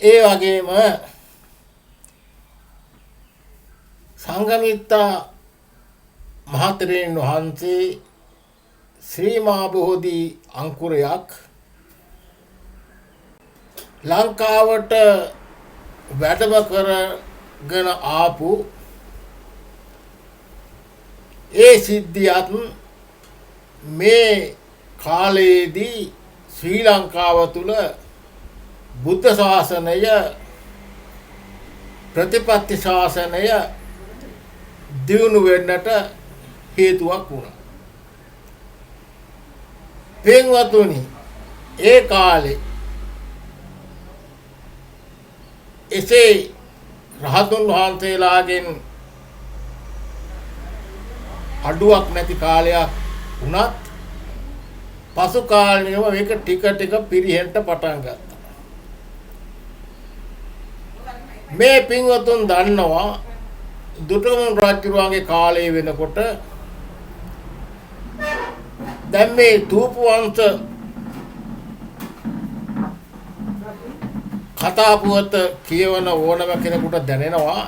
ඒ වගේම සංඝමිත්තා මහතෙරුන් වහන්සේ ශ්‍රී මහා බෝධි අංකුරයක් ලංකාවට වැඩම කරගෙන ආපු ඒ සිද්ධියත් මේ කාලයේදී ශ්‍රී ලංකාව තුල බුද්ධ ශාසනය ප්‍රතිපත්ති ශාසනය දියුණු වෙන්නට හේතුවක් වුණා. පින්වතුනි, ඒ කාලේ එසේ රහතුන් වහන්සේලාගෙන් අඩුවක් නැති කාලයක් වුණත් පසු කාලෙම මේක ටික ටික පිරිහෙන්න පටන් ගත්තා. මේ පින්වතුන් දන්නවා දුටුගැමුණු රජුගේ කාලය වෙනකොට දැන් මේ තූපවංශ කතා පුවත කියවන ඕනම කෙනෙකුට දැනෙනවා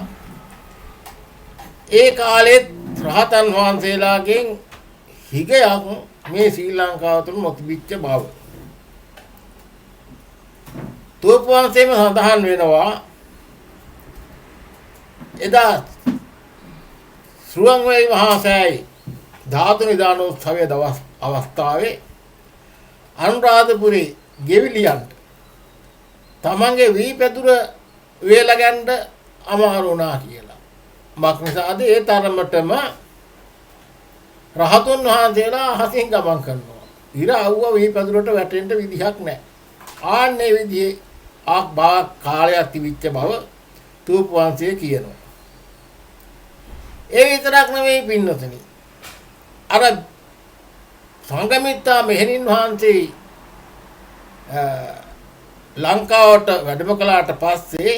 ඒ කාලෙත් රහතන් වහන්සේලාගෙන් හිගයක් මේ ශ්‍රී ලංකාව තුළ නොතිබිච්ච බව. තූපවංශයේම සඳහන් වෙනවා එදා සුවංවැලි මහා සෑයි ධාතු නිධානෝත්සවයේ දවස් අවස්ථාවේ අනුරාධපුරේ ගෙවිලියන්ට තමන්ගේ වී පැදුර වේලා ගන්න අමාරු වුණා කියලා. මක් නිසාද ඒ තරමටම රහතුන් වහන්සේලා අහසින් ගමන් කරනවා. ඉර අවුව වී පැදුරට වැටෙන්න විදිහක් නැහැ. ආන්නේ විදිහේ ආ කාලයක් තිබිච්ච බව තූපවංශය කියනවා. ඒ විතරක් නෙවෙයි පින්නතුනි. අර සංඝමිත්තා මෙහෙණින් වහන්සේ ලංකාවට වැඩම කළාට පස්සේ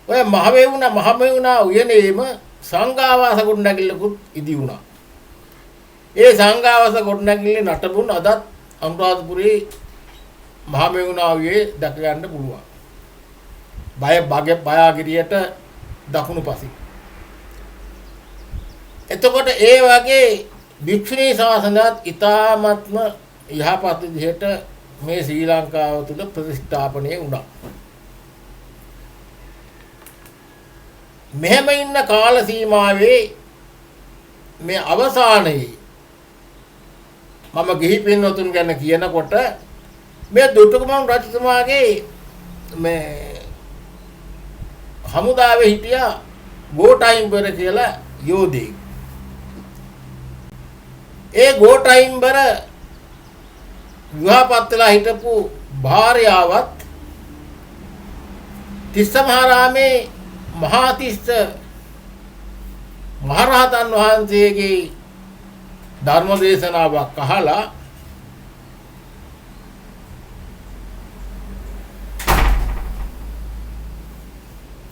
ඔය මහමෙවුනා උයනේම සංඝාවාස ගොඩනැගිල්ලකුත් ඉදි වුණා. ඒ සංඝාවාස ගොඩනැගිල්ලේ නටබුන් අදත් අනුරාධපුරේ මහමෙවුනා උයේ දැක ගන්න පුළුවන්. බයාගිරියට දකුණු පසින්. එතකොට ඒ වගේ භික්ෂුණී ශාසනයත් ඉතාමත්ම යහපත් විදිහට මේ ශ්‍රී ලංකාව තුළ ප්‍රතිස්ථාපනය වුණා. මෙහෙම ඉන්න කාල සීමාවේ මේ අවසානයේ මම ගිහි පින්වතුන් ගැන කියනකොට මේ දුටුගැමුණු රජතුමාගේ මේ හමුදාවේ හිටියා ගෝඨයිම්බර කියලා යෝධයෙක්. ඒ ගෝඨයිම්බර විවාහපත් වෙලා හිටපු භාර්යාවත් තිස්ස මහරාමේ මහාතිස්ස මහරහතන් වහන්සේගේ ධර්ම දේශනාවක් අහලා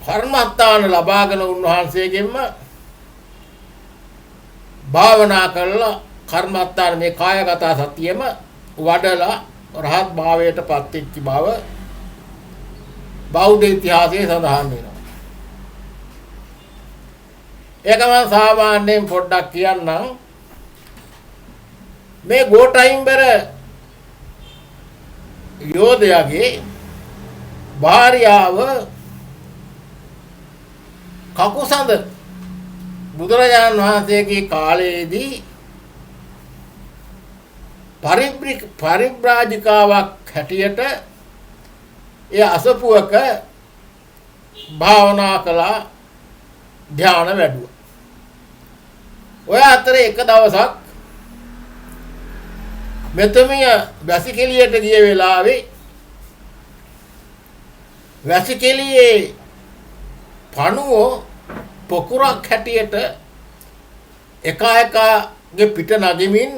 කර්මස්ථාන ලබාගෙන උන්වහන්සේගෙන්ම භාවනා කළා. කර්මස්ථාන මේ කායගත සතියෙම වඩලා රහත් භාවයට පත් වෙච්ච බව බෞද්ධ ඉතිහාසයේ සඳහන් වෙනවා. ඒක මම සාමාන්‍යයෙන් පොඩ්ඩක් කියන්නම්. මේ ගෝඨයිම්බර යෝධයාගේ භාර්යාව කකුසඳ බුදුරජාණන් වහන්සේගේ කාලයේදී පරිබ්‍රාජිකාවක් හැටියට ඒ අසපුවක භාවනා කළා, ධ්‍යාන වැඩුවා. ඔය අතරේ එක දවසක් මෙතුමිය වැසිකිළියට ගිය වෙලාවේ වැසිකිළියේ පණුව පොකුරක් හැටියට එකාගේ පිට නගමින්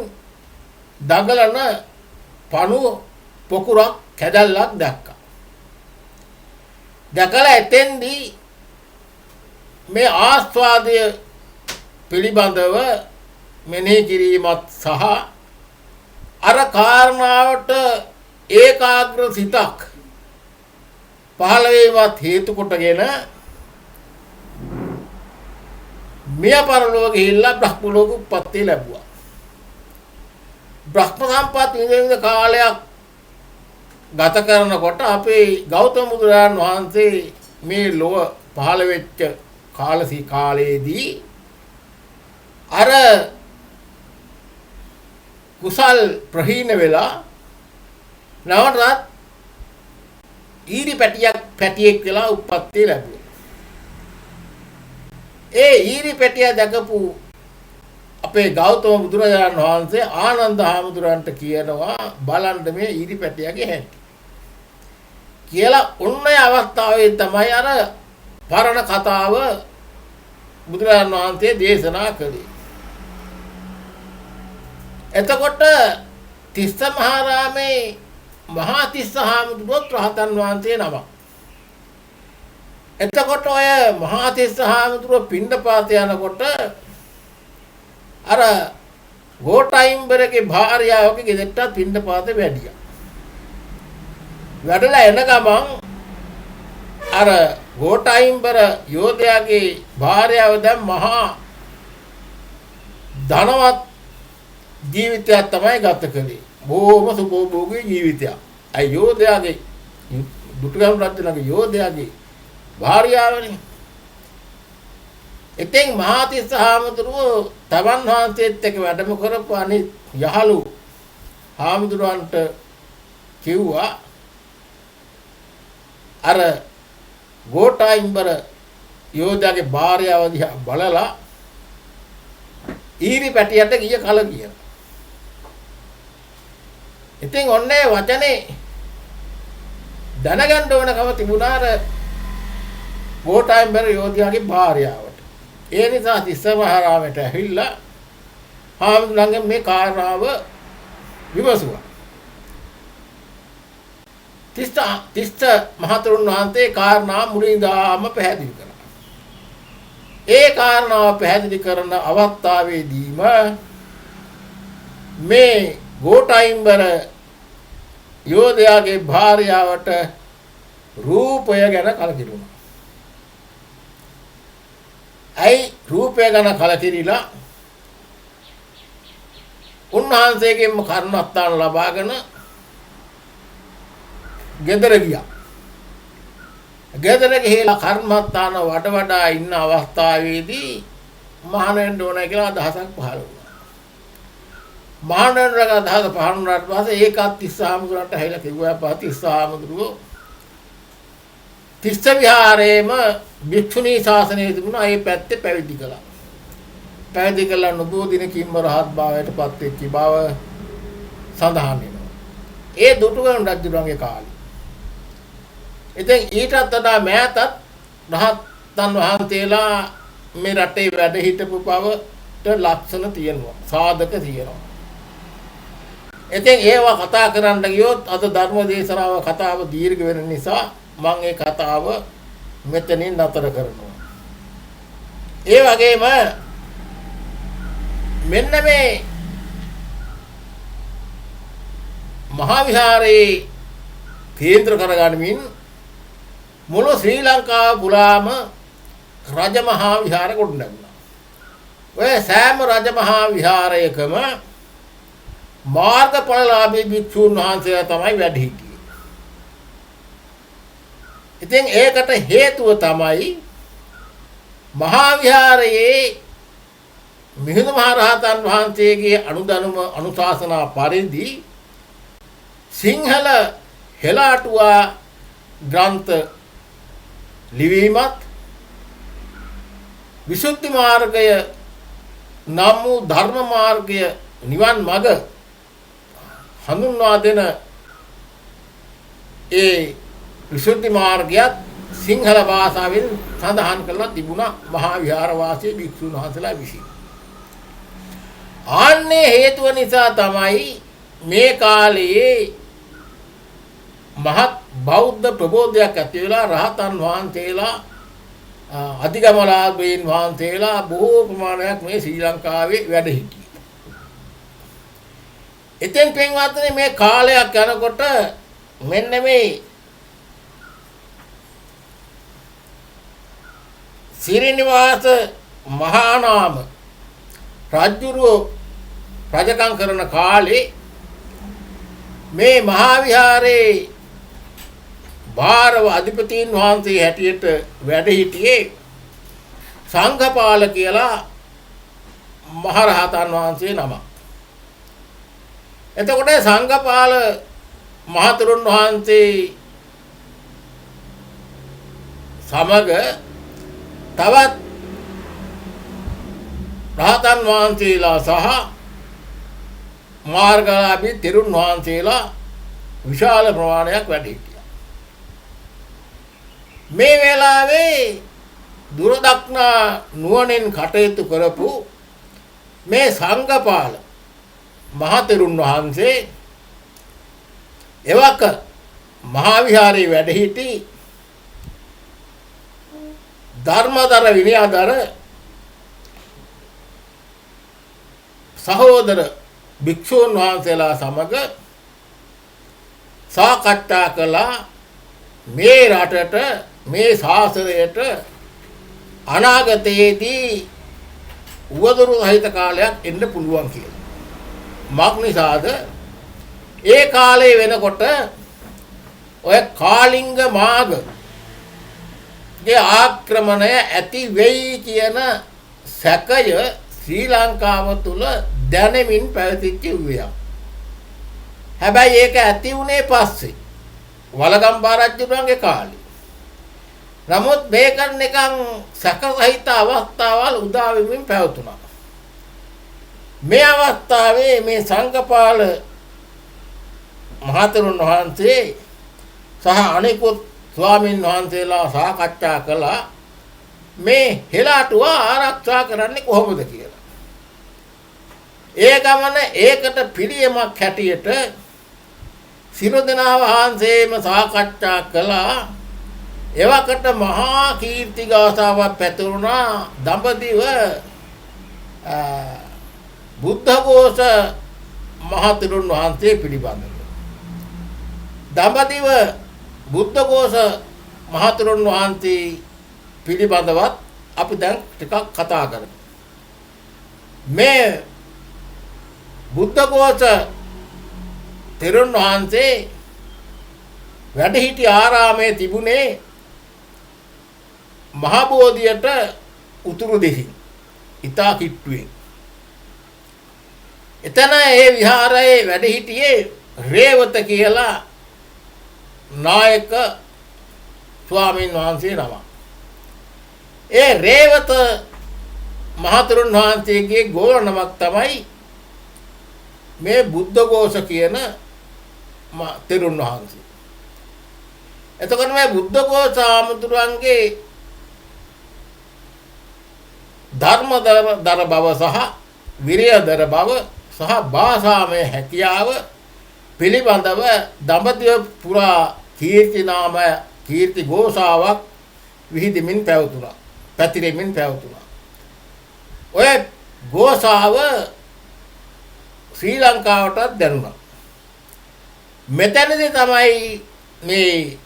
දඟලන පණුව පොකුරක් කැදල්ලක් දැක්කා. දැකලා එතෙන්දී මේ ආස්වාදය පිළිබඳව මෙනෙහි කිරීමත් සහ අර කාරණාවට ඒකාග්‍ර සිතක් පහළ වීමත් හේතු කොටගෙන මිය පරලෝක ගිහිල්ලා බ්‍රහ්ම ලෝක උප්පත්ති ලැබුවා. බ්‍රහ්ම සම්පත් විඳින කාලයක් ගත කරනකොට අපේ ගෞතම බුදුරජාණන් වහන්සේ මේ ලෝක පහළ වෙච්ච කාලයේදී අර කුසල් ප්‍රහීන වෙලා නවරත් ඊරි පැටියෙක් වෙලා උප්පත්ති ලැබුවා. ඒ ඊරි පැටිය දැකපු අපේ ගෞතම බුදුරජාණන් වහන්සේ ආනන්ද හාමුදුරන්ට කියනවා බලන්න මේ ඊරි පැටියගේ හැටි. කියලා උන්නේ අවස්ථාවේ තමයි අර පරණ කතාව බුදුරජාණන් වහන්සේ දේශනා කළේ. එතකොට තිස්ස මහරාමේ මහා තිස්ස හාමුදුරුවෝ රහතන් වහන්සේ නමක්. එතකොට ඔය මහා තිස්ස හාමුදුරුවෝ පිණ්ඩපාත යනකොට අර ගෝඨයිම්බරගේ භාර්යාවගේ ගෙදරට පිණ්ඩපාත වැඩියා. වැඩලා එන ගමන් අර ගෝඨයිම්බර යෝධයාගේ භාර්යාව දැන් මහා ධනවත් ජීවිතයක් තමයි ගත කළේ. බොහොම සුඛෝභෝගී ජීවිතයක්. අය යෝධයාගේ දුටුගැමුණු රජුගේ යෝධයාගේ භාර්යාවනේ. ඉතින් මහා තිස්ස හාමුදුරුවෝ තමන් වහන්සේත් එක්ක වැඩම කරපු අනිත් යහළු හාමුදුරුවන්ට කිව්වා අර ගෝඨයිම්බර යෝධයාගේ භාර්යාව දිහා බලලා ඊරි පැටියට ගිය කල කියන. ඉතින් ඔන්නේ වචනේ දැනගන්න ඕනකම තිබුණා අර ගෝඨයිම්බර යෝධයාගේ භාර්යාවට. ඒ නිසා තිස්ස මහරාමයට ඇවිල්ලා හාමුදුරන්ගේ මේ කාරණාව විමසුවා. තිස්ස මහතෙරුන් වහන්සේ කාරණා මුලින්දාම පැහැදිලි කළා. ඒ කාරණාව පැහැදිලි කරන අවස්ථාවේදීම මේ ගෝඨයිම්බර යෝධයාගේ භාර්යාවට රූපය ගැන කලකිරුණා. ඇයි රූපය ගැන කලකිරිලා උන්වහන්සේගෙන් කරුණාස්ථාන ලබාගෙන ගෙදර ගියා. ගෙදර ගිහිලා කර්මස්ථාන වඩා ඉන්න අවස්ථාවේදී මහානෙන්න ඕන කියලා අදහසක් පහළ වුණා. මහානෙන්නගේ අදහස පහළ වුණාට පස්සේ ඒකත් තිස්ස හාමුදුරන්ට ඇහිලා කිව්වා තිස්ස හාමුදුරුවෝ තිස්ස විහාරයේම භික්ෂුණී ශාසනය තිබුණා. ඒ පැත්තේ පැවිදි කළා. පැවිදි කළා නොබෝ දිනකින්ම රහත් භාවයට පත් වෙච්ච බව සඳහන් වෙනවා. ඒ දුටුගැමුණු රජුගේ කාලේ. ඉතින් ඊටත් වඩා මෑතත් රහතන් වහන්සේලා මේ රටේ වැඩ හිටපු බවට ලක්ෂණ තියෙනවා. සාධක තියෙනවා. ඉතින් ඒවා කතා කරන්න ගියොත් අද ධර්ම දේශනාව කතාව දීර්ඝ වෙන නිසා මම ඒ කතාව මෙතනින් නතර කරනවා. ඒ වගේම මෙන්න මේ මහා විහාරයේ කේන්ද්‍ර කරගනිමින් මුළු ශ්‍රී ලංකාව පුරාම රජමහා විහාර ගොඩනැගුණා. ඔය සෑම රජමහා විහාරයකම මාර්ගඵලලාභී භික්ෂුන් වහන්සේලා තමයි වැඩ හිටියේ. ඉතින් ඒකට හේතුව තමයි මහා විහාරයේ මිහිඳු මහ රහතන් වහන්සේගේ අනුදැනුම අනුශාසනා පරිදි සිංහල හෙළාටුවා ග්‍රන්ථ ලිවීමත් විසුද්ධි මාර්ගය නම් වූ ධර්ම මාර්ගය නිවන් මඟ හඳුන්වා දෙන ඒ විසුද්ධි මාර්ගයත් සිංහල භාෂාවෙන් සඳහන් කරලා තිබුණා මහා විහාරවාසී භික්ෂුන් වහන්සේලා විසින්. ආන්නේ හේතුව නිසා තමයි මේ කාලයේ මහත් බෞද්ධ ප්‍රබෝධයක් ඇති වෙලා රහතන් වහන්සේලා අධිගමලාභීන් වහන්සේලා බොහෝ ප්‍රමාණයක් මේ ශ්‍රී ලංකාවේ වැඩ සිටියේ. ඉතින් පින්වත්නි මේ කාලයක් යනකොට මෙන්න මේ සිරිනිවාස මහානාම රජුරුව රජකම් කරන කාලේ මේ මහා විහාරේ භාරව අධිපතීන් වහන්සේ හැටියට වැඩ සිටියේ සංඝපාල කියලා මහරහතන් වහන්සේ නමක්. එතකොට සංඝපාල මහතුරුන් වහන්සේ සමග තවත් රහතන් වහන්සේලා සහ මාර්ගලාභී තෙරුන් වහන්සේලා විශාල ප්‍රමාණයක් වැඩ සිටියා. මේ වෙලාවේ දුරදක්නා නුවණින් කටයුතු කරපු මේ සංඝපාල මහතෙරුන් වහන්සේ එවක මහා විහාරයේ වැඩ සිටි ධර්මදර විනයදර සහෝදර භික්ෂූන් වහන්සේලා සමග සාකච්ඡා කළා මේ රටට මේ ශාසනයට අනාගතයේදී උවදුරු සහිත කාලයක් එන්න පුළුවන් කියලා. මක් නිසාද ඒ කාලේ වෙනකොට ඔය කාලිංග මාගේ ආක්‍රමණය ඇති වෙයි කියන සැකය ශ්‍රී ලංකාව තුල දැනෙමින් පැවතිච්ච උවයක්. හැබැයි ඒක ඇති වුණේ පස්සේ වලගම්බා රජුගේ කාලේ. නමුත් මේක නිකන් සැකසහිත අවස්ථාවල් උදා වෙමින් පැවතුණා. මේ අවස්ථාවේ මේ සංඝපාල මහතෙරුන් වහන්සේ සහ අනෙකුත් ස්වාමීන් වහන්සේලා සාකච්ඡා කළා මේ හෙලාටුව ආරක්ෂා කරන්නේ කොහොමද කියලා. ඒ ගමන ඒකට පිළියමක් හැටියට සියලු දෙනා වහන්සේම සාකච්ඡා කළා. එවකට මහා කීර්ති ගාථාවක් පැතුරුණා දඹදිව බුද්ධඝෝෂ මහතෙරුන් වහන්සේ පිළිබඳව. දඹදිව බුද්ධඝෝෂ මහතෙරුන් වහන්සේ පිළිබඳවත් අපි දැන් ටිකක් කතා කරමු. මේ බුද්ධඝෝෂ තෙරුන් වහන්සේ වැඩ සිටි ආරාමයේ තිබුණේ මහ බෝධියට උතුරු දෙසින් ඉතා කිට්ටුවෙන්. එතන ඒ විහාරයේ වැඩ සිටියේ රේවත කියලා නායක ස්වාමීන් වහන්සේ නමක්. ඒ රේවත මහතෙරුන් වහන්සේගේ ගෝල නමක් තමයි මේ බුද්ධඝෝෂ කියන තෙරුන් වහන්සේ. එතකොට මේ බුද්ධඝෝෂ ආමතුරුන්ගේ ධර්මදර බව සහ විරයදර බව සහ භාෂාමය හැකියාව පිළිබඳව දඹදිව පුරා කීර්ති ഘോഷාවක් විහිදෙමින් පැවතුණා. පැතිරෙමින් පැවතුණා. ඔය ഘോഷාව ශ්‍රී ලංකාවටත් දැනුණා. මෙතනදී තමයි මේ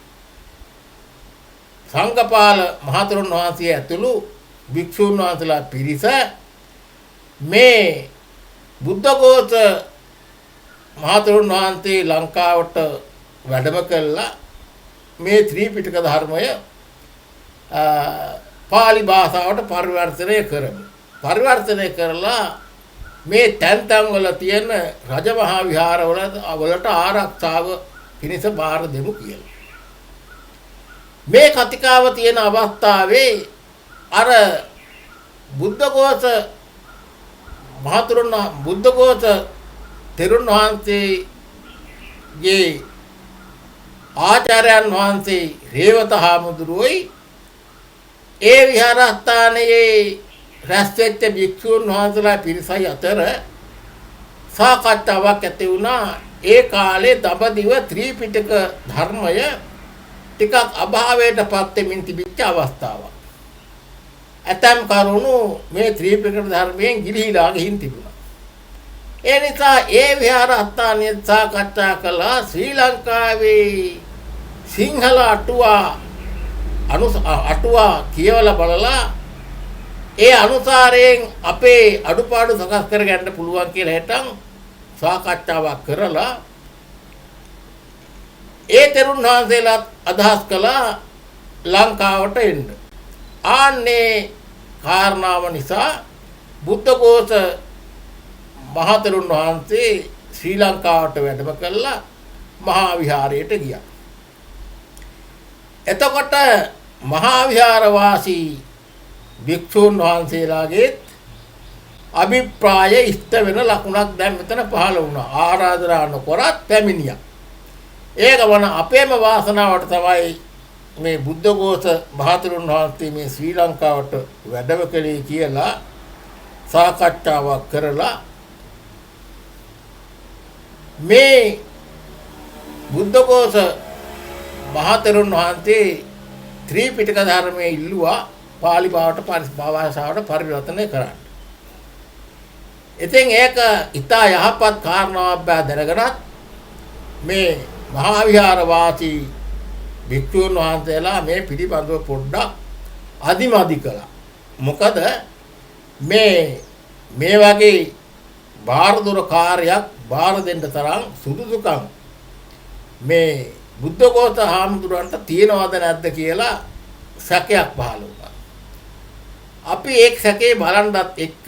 සංඝපාල මහතෙරුන් වහන්සේ ඇතුළු භික්ෂුන් වහන්සේලා පිරිස මේ බුද්ධඝෝෂ මහතෙරුන් වහන්සේ ලංකාවට වැඩම කළා. මේ ත්‍රිපිටක ධර්මය පාලි භාෂාවට පරිවර්තනය කරලා මේ තැන් වල තියෙන රජමහා විහාරවලට ආරක්ෂාව පිණිස බාර දෙමු කියලා. මේ කතිකාව තියෙන අවස්ථාවේ අර බුද්ධඝෝෂ තෙරුන් වහන්සේගේ ආචාර්යයන් වහන්සේ රේවත හාමුදුරුවෝයි ඒ විහාරස්ථානයේ රැස්වෙච්ච භික්ෂුන් වහන්සේලා පිරිසයි අතර සාකච්ඡාවක් ඇති වුණා. ඒ කාලේ දඹදිව ත්‍රිපිටක ධර්මය ටිකක් අභාවයට පත් වෙමින් තිබිච්ච අවස්ථාවක්. ඇතම් කරුණු මේ ත්‍රිපිටක ධර්මයෙන් ගිලිහිලා ගිහින් තිබුණා. ඒ නිසා ඒ විහාරස්ථානයේ සාකච්ඡා කළා ශ්‍රී ලංකාවේ සිංහල අටුවා කියවලා බලලා ඒ අනුසාරයෙන් අපේ අඩුපාඩු සකස් කර ගන්න පුළුවන් කියලා හිතන් සාකච්ඡාවක් කරලා ඒ තෙරුන් වහන්සේලා අදහස් කළා ලංකාවට එන්න. ආන්නේ කාරණාව නිසා බුද්ධඝෝෂ මහතෙරුන් වහන්සේ ශ්‍රී ලංකාවට වැඩම කළා මහා විහාරයට ගියා. එතකොට මහා විහාර වාසී භික්ෂුන් වහන්සේලාගේ අභිප්‍රාය ඉෂ්ට වෙන ලකුණක් දැන් මෙතන පහළ වුණා. ආරාධනා නොකරත් පැමිණියා. ඒක වන අපේම වාසනාවට තමයි මේ බුද්ධඝෝෂ මහතෙරුන් වහන්සේ මේ ශ්‍රී ලංකාවට වැඩම කළේ කියලා සාකච්ඡාවක් කරලා මේ බුද්ධඝෝෂ මහතෙරුන් වහන්සේ ත්‍රිපිටක ධර්මයේ ඉල්ලුවා පාලි භාෂාවට පරිවර්තනය කරන්න. ඉතින් ඒක ඉතා යහපත් කාරණාවක් බව දැනගෙනත් මේ මහා විහාර වාසී භික්ෂුන් වහන්සේලා මේ පිළිබඳව පොඩ්ඩක් අදිමදි කළා. මොකද මේ වගේ බාරදුර කාර්යයක් බාර දෙන්න තරම් සුදුසුකම් මේ බුද්ධඝෝෂ හාමුදුරන්ට තියෙනවද නැද්ද කියලා සැකයක් පහළ වුණා. අපි ඒ සැකේ බලන්නත් එක්ක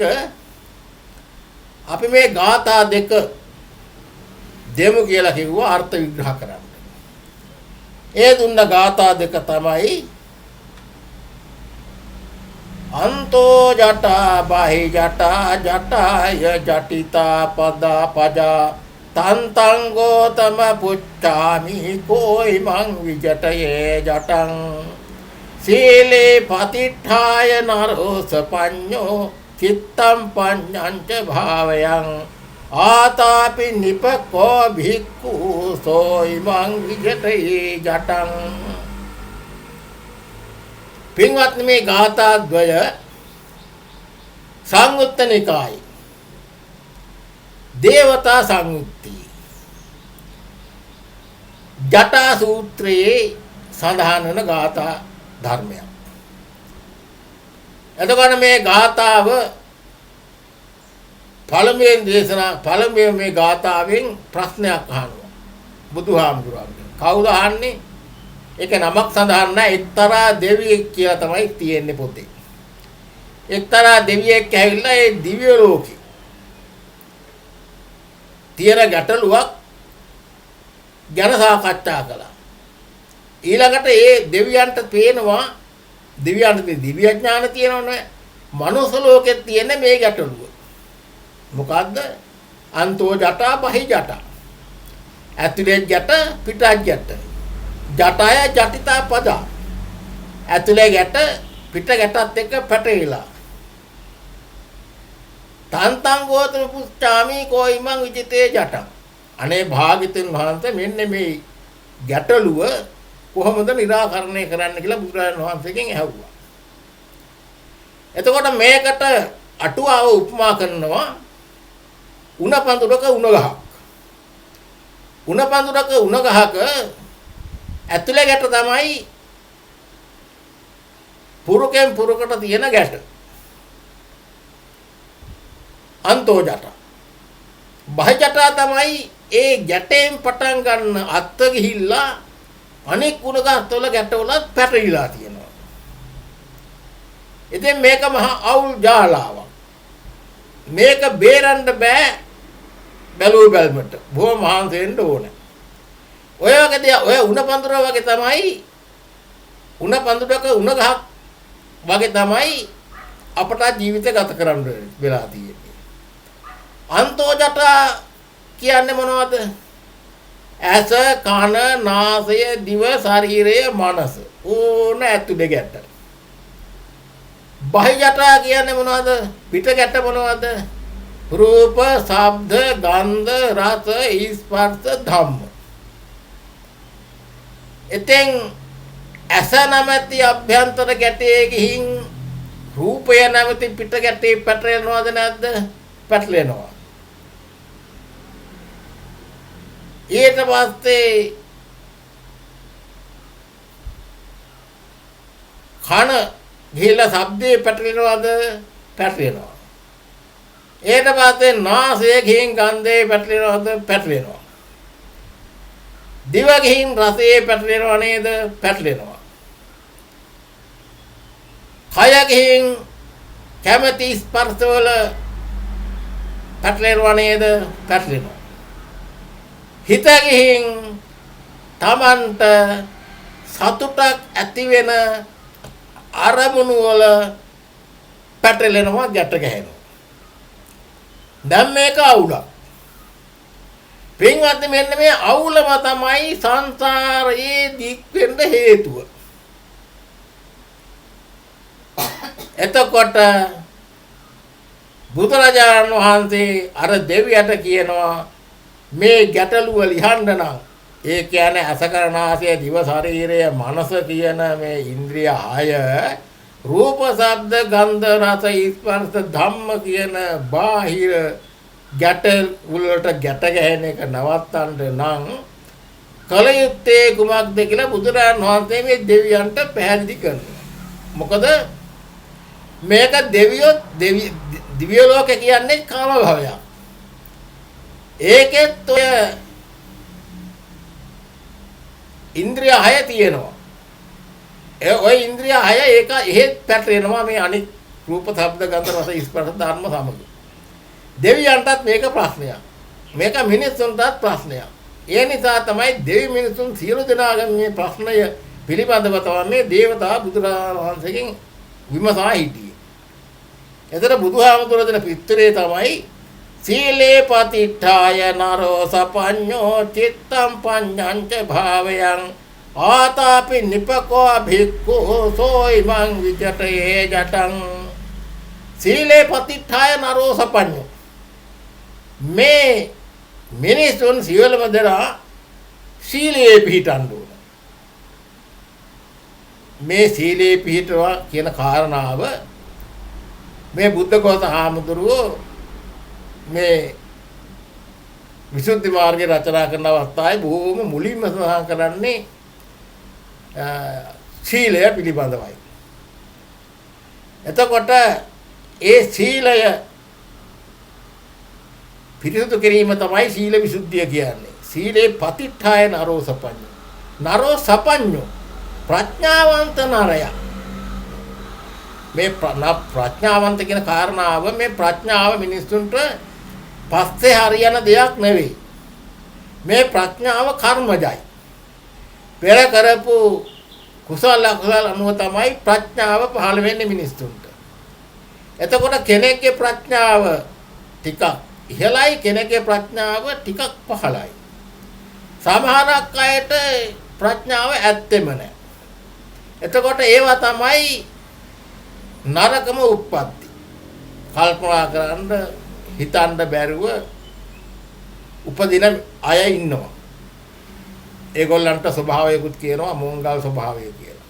අපි මේ ගාථා දෙක දෙමු කියලා කිව්වා අර්ථ විග්‍රහ කරන්න. ඒ දුන්න ගාථා දෙක තමයි අන්තෝ ජටා බහි ජටා ජටාය ජටිතා පදා පජා තන්තං ගෝතම පුච්චාමි කෝයි මං විජටයේ ජටං සීලේ පතිඨාය නරෝස පඤ්ඤෝ චිත්තම් පඤ්ඤංච භාවයං ආතාපි නිපකෝ භික්ඛු සෝයි මං විජටයේ ජටං. පින්වත්නි මේ ගාථා ද්වය සංයුත්ත නිකායේ දේවතා සංයුක්ති ජටා සූත්‍රයේ සඳහන් වන ගාථා ධර්මයක්. එතකොට මේ ගාථාව පළමුවෙන් මේ ගාථාවෙන් ප්‍රශ්නයක් අහනවා බුදුහාමුදුරුවන්ගෙන්. කවුද අහන්නේ? ඒක නමක් සඳහන් නැහැ. එක්තරා දෙවියෙක් කියලා තමයි තියෙන්නේ පොතේ. එක්තරා දෙවියෙක් ඇවිල්ලා ඒ දිව්‍ය ලෝකේ තියෙන ගැටලුවක් ගැන සාකච්ඡා කළා. ඊළඟට ඒ දෙවියන්ට පේනවා දෙවියන්ට දිව්‍ය ඥාන තියෙනවනේ. මනුස්ස ලෝකෙත් තියෙන මේ ගැටලුව. මොකද්ද? අන්තෝ ජටා බහි ජටා. ඇතුලේ ජට පිටත් ජට. ජටාය ජටිතා පදා. ඇතුලේ ගැට පිට ගැටත් එක්ක පැටලිලා. තන්තං ගෝතම පුච්චාමි කෝයිමං විජිතේ ජටං. අනේ භාග්‍යතුන් වහන්සේ මෙන්න මේ ගැටලුව කොහොමද निराකරණය කරන්න කියලා බුදුරජාණන් වහන්සේගෙන් ඇහුවා. එතකොට මේකට අටුවාව උපමා කරනවා උණ පඳුරක උණ ගහක්. උණ පඳුරක උණ ගහක ඇතුලේ ගැට තමයි පුරුකෙන් පුරුකට තියෙන ගැට. අන්තෝ ජට. බහි ජටා තමයි ඒ ගැටෙන් පටන් ගන්න අත්ත ගිහිල්ලා අනෙක් උණ ගස්වල ගැටවල පැටලිලා තියෙනවා. ඉතින් මේක මහා අවුල් ජාලාවක්. මේක බේරන්න බෑ බැලුව බැලමට. බොහොම මහන්සි වෙන්න ඕනේ. ඔය උණ පඳුර වගේ තමයි උණ පඳුරක උණ ගහක් වගේ තමයි අපට ජීවිත ගත කරන්න වෙලා තියෙන්නේ. අන්තෝ ජටා කියන්නේ මොනවද? ඇස, කන, නාසය, දිව, ශරීරය, මනස. ඕන ඇතුලේ ගැට. බහි ජටා කියන්නේ මොනවද? පිට ගැට මොනවද? රූප, ශබ්ද, ගන්ධ, රස, ස්පර්ශ, ධම්ම. එතෙන් ඇස නැමැති අභ්‍යන්තර ගැටේ ගිහින් රූපය නැමැති පිට ගැටේ පැටලෙනවද නැද්ද? පැටලෙනවා. ඊට පස්සේ කන ගිහිල්ලා ශබ්දේ පැටලෙනවද? පැටලෙනවා. ඊට පස්සේ නාසය ගිහින් ගන්ධේ පැටලෙනවද? පැටලෙනවා. දිව ගිහින් රසයේ පැටලෙනව නේද? පැටලෙනවා. කය ගිහින් කැමැති ස්පර්ශවල පැටලෙනව නේද? පැටලෙනවා. හිත ගිහින් තමන්ට සතුටක් ඇති වෙන අරමුණු වල පැටලෙනවා, ගැට ගැහෙනවා. දැන් මේක අවුලක්. පින්වත්නි, මෙන්න මේ අවුලම තමයි සංසාරයේ දික් වෙන්න හේතුව. එතකොට බුදුරජාණන් වහන්සේ අර දෙවියට කියනවා මේ ගැටලුව ලියන්න නම්, ඒ කියන්නේ අසකරණාසය දිව ශරීරය මනස කියන මේ ඉන්ද්‍රිය 6 රූප ශබ්ද ගන්ධ රස ස්පර්ශ ධම්ම කියන බාහිර ගැට වලට ගැට ගැහෙන එක නවත්තන්න නම් කල යුත්තේ කුමක්ද කියලා බුදුරජාණන් වහන්සේ මේ දෙවියන්ට පැහැදිලි කරනවා. මොකද මේක දිව්‍ය ලෝකේ කියන්නේ කාම භවයක්. ඒකෙත් ඔය ඉන්ද්‍රිය 6 තියෙනවා. ඔය ඉන්ද්‍රිය 6 ඒක එහෙත් පැටලෙනවා මේ අනිත් රූප ශබ්ද ගන්ධ රස ස්පර්ශ ධර්ම සමග. දෙවියන්ටත් මේක ප්‍රශ්නයක්. මේක මිනිස්සුන්ටත් ප්‍රශ්නයක්. ඒ නිසා තමයි දෙවි මිනිසුන් සියලු දෙනාගේ මේ ප්‍රශ්නය පිළිබඳව තමයි මේ දේවතා බුදුරජාණන් වහන්සේගෙන් විමසා හිටියේ. එතන බුදුහාමුදුරුවෝ දෙන පිටුරේ තමයි සීලේ පතිඨාය නරෝ සපඤ්ඤෝ චිත්තං පඤ්ඤංච භාවයං ආතාපි නිපකෝ භික්ඛු සෝයිමං විචතේ ජටං. සීලේ පතිඨාය නරෝ සපඤ්ඤෝ, මේ මිනිසුන් සියලුම දෙනා සීලේ පිහිටන්න ඕන. මේ සීලේ පිහිටවා කියන කාරණාව මේ බුද්ධඝෝෂ හාමුදුරුවෝ මේ විසුද්ධි මාර්ගය රචනා කරන අවස්ථාවේ බොහොම මුලින්ම සඳහන් කරන්නේ සීලය පිළිබඳවයි. එතකොට ඒ සීලය පිරිසුදු කිරීම තමයි සීල විසුද්ධිය කියන්නේ. සීලේ පතිඨාය නරෝ සපඤ්ඤෝ. නරෝ සපඤ්ඤෝ ප්‍රඥාවන්ත නරය. මේ ප්‍රඥාවන්ත කියන කාරණාව, මේ ප්‍රඥාව මිනිස්සුන්ට පස්සේ හරියන දෙයක් නෙවෙයි. මේ ප්‍රඥාව කර්මජයි. පෙර කරපු කුසල අකුසල අනුව තමයි ප්‍රඥාව පහළ වෙන්නේ මිනිස්සුන්ට. එතකොට කෙනෙක්ගේ ප්‍රඥාව ටිකක් ඉහළයි, කෙනෙක්ගේ ප්‍රඥාව ටිකක් පහළයි. සමහරක් අයට ප්‍රඥාව ඇත්තෙම නැහැ. එතකොට ඒවා තමයි නරකම උප්පත්ති. කල්පනා කරන්න හිතන්න බැරුව උපදින අය ඉන්නවා. ඒගොල්ලන්ට ස්වභාවයකුත් කියනවා මෝංගල් ස්වභාවය කියලා.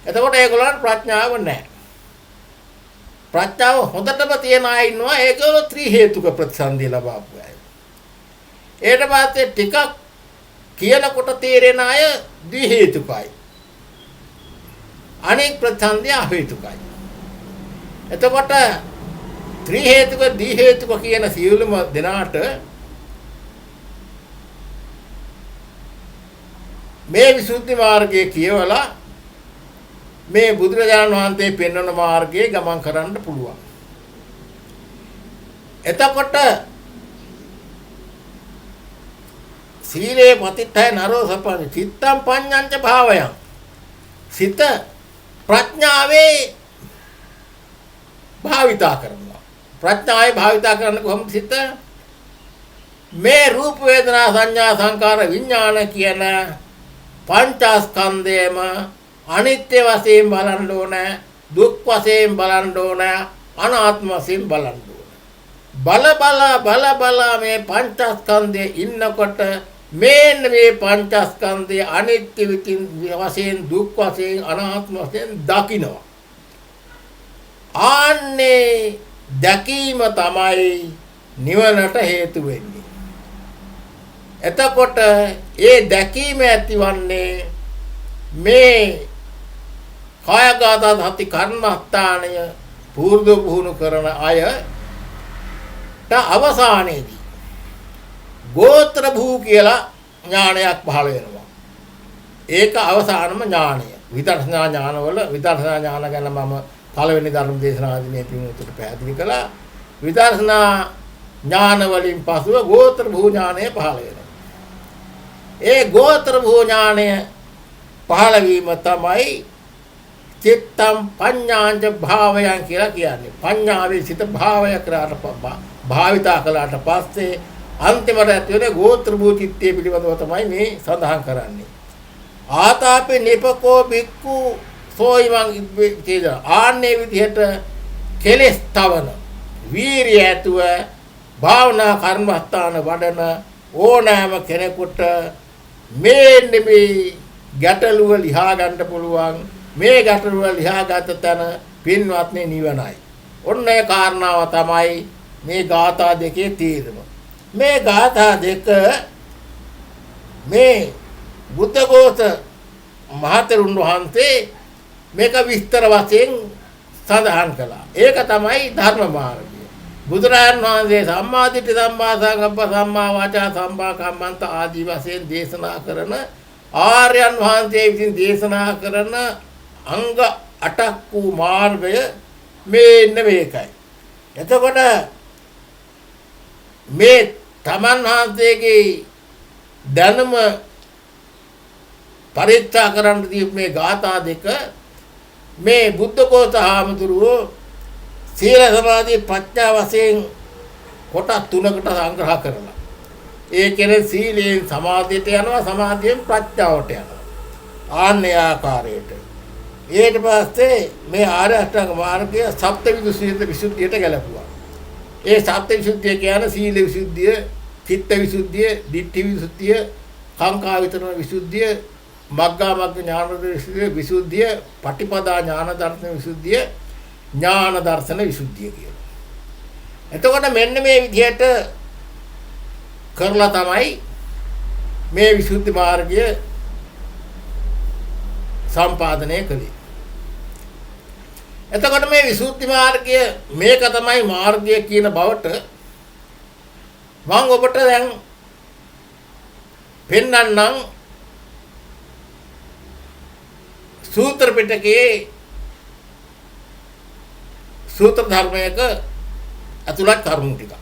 එතකොට ඒගොල්ලන්ට ප්‍රඥාව නැහැ. ප්‍රඥාව හොඳටම තියන අය ඉන්නවා. ඒගොල්ලෝ ත්‍රි හේතුක ප්‍රතිසන්දිය ලබාපු අය. ඊට පස්සේ ටිකක් කියනකොට තේරෙන අය ද්වි හේතුකයි. අනෙක් ප්‍රතිසන්දිය අහේතුකයි. එතකොට ත්‍රි හේතුක ද්වි හේතුක කියන සියලුම දෙනාට මේ විසුද්ධි මාර්ගයේ කියවලා මේ බුදුරජාණන් වහන්සේ පෙන්වන මාර්ගයේ ගමන් කරන්න පුළුවන්. එතකොට සීලේ පතිත්තය නරෝ සපඤ්ඤ චිත්තං පඤ්ඤංච භාවයං. සිත ප්‍රඥාවේ භාවිතා කරනවා. ප්‍රඥාවේ භාවිතා කරන්න කොහොමද සිත? මේ රූප වේදනා සංඥා සංකාර විඥාන කියන පංචස්කන්ධයම අනිත්‍ය වශයෙන් බලන්න ඕන, දුක් වශයෙන් බලන්න ඕන, අනාත්ම වශයෙන් බලන්න ඕන. බල මේ පංචස්කන්ධයේ ඉන්නකොට මේ පංචස්කන්ධය අනිත්‍ය වශයෙන්, දුක් වශයෙන්, අනාත්ම වශයෙන් දකිනවා. ආන්නේ දැකීම තමයි නිවනට හේතු වෙන්නේ. එතකොට ඒ දැකීම ඇතිවන්නේ මේ කායගත සති කර්මස්ථානය පූර්ව පුහුණු කරන අයට අවසානයේදී ගෝත්‍ර භූ කියලා ඥානයක් පහළ වෙනවා. ඒක අවසානම ඥානය. විදර්ශනා ඥානවල විදර්ශනා ඥාන ගැන මම පළවෙනි ධර්ම දේශනාවේදී මේ පිටුට පැහැදිලි කළා. විදර්ශනා ඥාන වලින් පසුව ගෝත්‍ර භූ ඥානය පහළ වෙනවා. ඒ ගෝත්‍ර භූ ඥානය පහළ වීම තමයි චිත්තම් පඤ්ඤාංච භාවයන් කියලා කියන්නේ. පඤ්ඤාවේ සිත භාවය කරාට භාවිතා කළාට පස්සේ අන්තිමට ඇති වෙන ගෝත්‍ර භූ චිත්තය පිළිබඳව තමයි මේ සඳහන් කරන්නේ. ආතාපේ නිපකෝ බික්කු සෝයිමං ඉබ්බේ ආන්නේ විදිහට කෙලස් තවන වීරිය ඇතුව භාවනා කර්මස්ථාන වඩන ඕනෑම කෙනෙකුට මේ ගැටලුව ලියා ගන්න පුළුවන්. මේ ගැටලුව ලියාගත් තැන පින්වත්නි නිවනයි. ඔන්න ඒ කාරණාව තමයි මේ ගාථා දෙකේ තීරම. මේ ගාථා දෙක මේ බුද්ධඝෝෂ මහතෙරුන් වහන්සේ මේක විස්තර වශයෙන් සඳහන් කළා. ඒක තමයි ධර්ම මාර්ගය. බුදුරජාණන් වහන්සේ සම්මා දිට්ඨි සම්මා සංකප්ප සම්මා වාචා සම්මා කම්මන්ත ආදී වශයෙන් දේශනා කරන ආර්යයන් වහන්සේ විසින් දේශනා කරන අංග 8ක් වූ මාර්ගය මේන්න මේකයි. එතකොට මේ තමන් වහන්සේගේ දැනුම පරීක්ෂා කරන්න දී මේ ගාථා දෙක මේ බුද්ධඝෝෂ හාමුදුරුවෝ සීල සමාධි ප්‍රඥා වශයෙන් කොටස් තුනකට සංග්‍රහ කරලා. ඒ කියන්නේ සීලයෙන් සමාධියට යනවා, සමාධියෙන් ප්‍රඥාවට යනවා. ආන්නේ ආකාරයට. ඊට පස්සේ මේ ආර්ය අෂ්ටාංග මාර්ගය සප්තවිසුද්ධියට විසුද්ධියට ගැලපුවා. ඒ සප්තවිසුද්ධිය කියන්නේ සීල විසුද්ධිය, චිත්ත විසුද්ධිය, ditthi විසුද්ධිය, කාංකා විතරන විසුද්ධිය, මග්ගා මග්ග ඥාන විසුද්ධිය, පටිපදා ඥාන දර්ශන විසුද්ධිය, ඥාන දර්ශන විසුද්ධිය කියලා. එතකොට මෙන්න මේ විදිහට කරලා තමයි මේ විසුද්ධි මාර්ගය සම්පාදනය කළේ. එතකොට මේ විසුද්ධි මාර්ගය මේක තමයි මාර්ගය කියන බවට මම ඔබට දැන් පෙන්වන්නම් සූත්‍ර පිටකයේ සූත්‍ර ධර්මයක අතුලත් කරුණු ටික.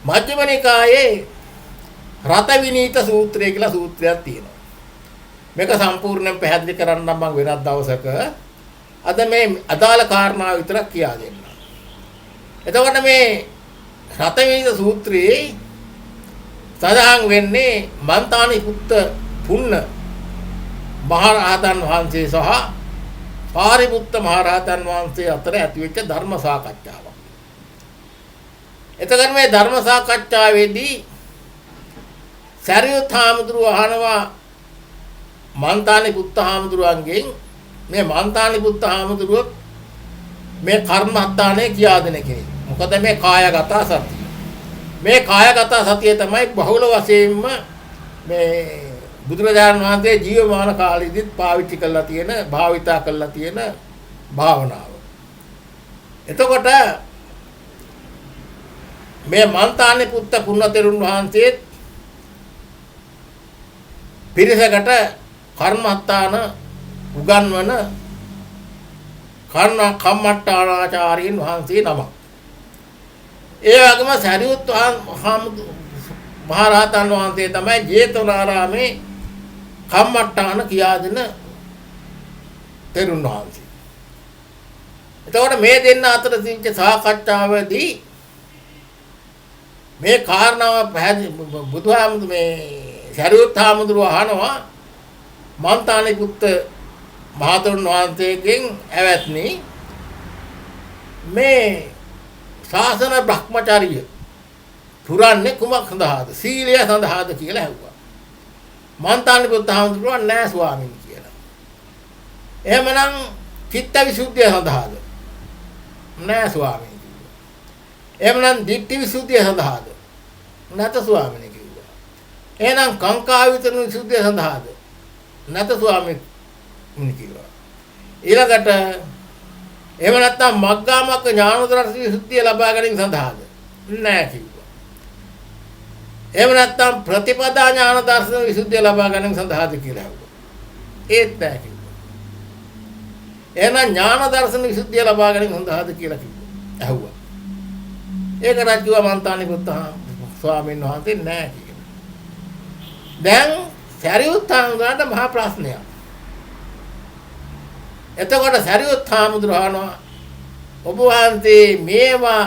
මජ්ක්‍ධිම නිකායේ රත විනීත සූත්‍රය කියලා සූත්‍රයක් තියෙනවා. මේක සම්පූර්ණයෙන් පැහැදිලි කරන්නම් මම වෙනත් දවසක. අද මේ අදාළ කාරණා විතරක් කියා දෙන්න. එතකොට මේ රත විනීත සූත්‍රයේ සඳහන් වෙන්නේ මන්තානි පුත්ත පුන්න මහරහතන් වහන්සේ සහ පාරිපුත්ත මහරහතන් වහන්සේ අතර ඇතිවෙච්ච ධර්ම සාකච්ඡාවක්. එතකොට මේ ධර්ම සාකච්ඡාවේදී සරියුත් හාමුදුරුවෝ අහනවා මන්තානි පුත්ත හාමුදුරුවන්ගෙන් මේ මන්තානි පුත්ත හාමුදුරුවෝ මේ කර්මස්ථානය කියා දෙන කෙනෙක්. මොකද මේ කායගත සතිය. මේ කායගත සතිය තමයි බහුල වශයෙන්ම මේ බුදුරජාණන් වහන්සේ ජීවමාන කාලෙදිත් පාවිච්චි කරලා තියෙන, භාවිතා කරලා තියෙන භාවනාව. එතකොට මේ මන්තානි පුත්ත පුන්නතෙරුන් වහන්සේ පිරිසකට කර්මස්ථාන උගන්වන කම්මට්ටානාචාර්යන් වහන්සේ නමක්. ඒ වගේම සරියුත් මහරහතන් වහන්සේ තමයි ජේතවනාරාමේ කම්මට්ටාන කියා දෙන තෙරුන් වහන්සේ. එතකොට මේ දෙන්න අතර තිබිච්ච සාකච්ඡාවේදී මේ කාරණාව පැහැදිලි බුදුහාමුදුරුවෝ මේ සරියුත් හාමුදුරුවෝ අහනවා මන්තානි පුත්ත මහතෙරුන් වහන්සේගෙන් ඇවැත්නි මේ ශාසන බ්‍රහ්මචාරිය පුරන්නේ කුමක් සඳහාද? සීලය සඳහාද කියලා ඇහුවා. මන්තානි පුත්ත හාමුදුරුවෝ නෑ ස්වාමීන් කියලා. එහෙමනම් චිත්ත විසුද්ධිය සඳහාද? නෑ ස්වාමීන් කිව්වා. එහෙමනම් ditthi විසුද්ධිය සඳහාද? නැත ස්වාමීන් කිව්වා. එහෙනම් කාංකා විතරන විසුද්ධිය සඳහාද? නැත ස්වාමීන් කිව්වා. ඊළඟට එහෙම නැත්නම් මග්ගාමග්ග ඥානදර්ශන විසුද්ධිය ලබා ගැනීම සඳහාද? නෑ කිව්වා. එහෙම නැත්නම් ප්‍රතිපදා ඥාන දර්ශන විසුද්ධිය ලබා ගැනීම සඳහාද කියලා ඇහුවා. ඒත් නෑ කිව්වා. එහෙනම් ඥාන දර්ශන විසුද්ධිය ලබා ගැනීම සඳහාද කියලා කිව්වා. ඇහුවා. ඒකට කිව්වා මන්තානිකුත් ස්වාමීන් වහන්සේ නෑ කියලා. දැන් සරියුත් හාමුදුරන්ට මහා ප්‍රශ්නයක්. එතකොට සරියුත් හාමුදුරනවා ඔබ වහන්සේ මේවා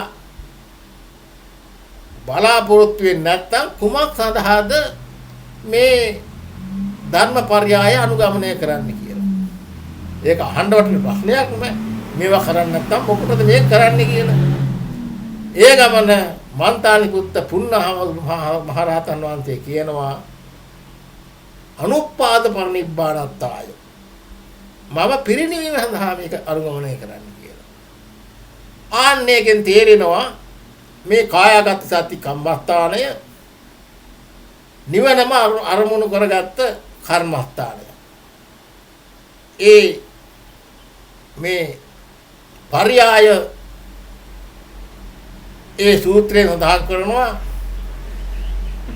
බලාපොරොත්තු වෙන්නේ නැත්නම් කුමක් සඳහාද මේ ධර්මපර්යාය අනුගමනය කරන්න කියලා. ඒක අහන්න වටින ප්‍රශ්නයක් නෙමෙයි. මේවා කරන්නේ නැත්නම් මොකටද මේක කරන්නේ කියලා. ඒ ගමන මන්තානිකුත් මහරහතන් වහන්සේ කියනවා අනුපාද පරිනිබ්බානත්තාය. මම පිරිණිවීම සඳහා මේක අනුගමනය කරන්න කියලා. ආන්නේකින් තේරෙනවා මේ කායගත සති කම්මස්ථානය නිවනම අරමුණු කරගත්ත කර්මස්ථානය. ඒ මේ පර්යාය ඒ සූත්‍රයෙන් සඳහන් කරනවා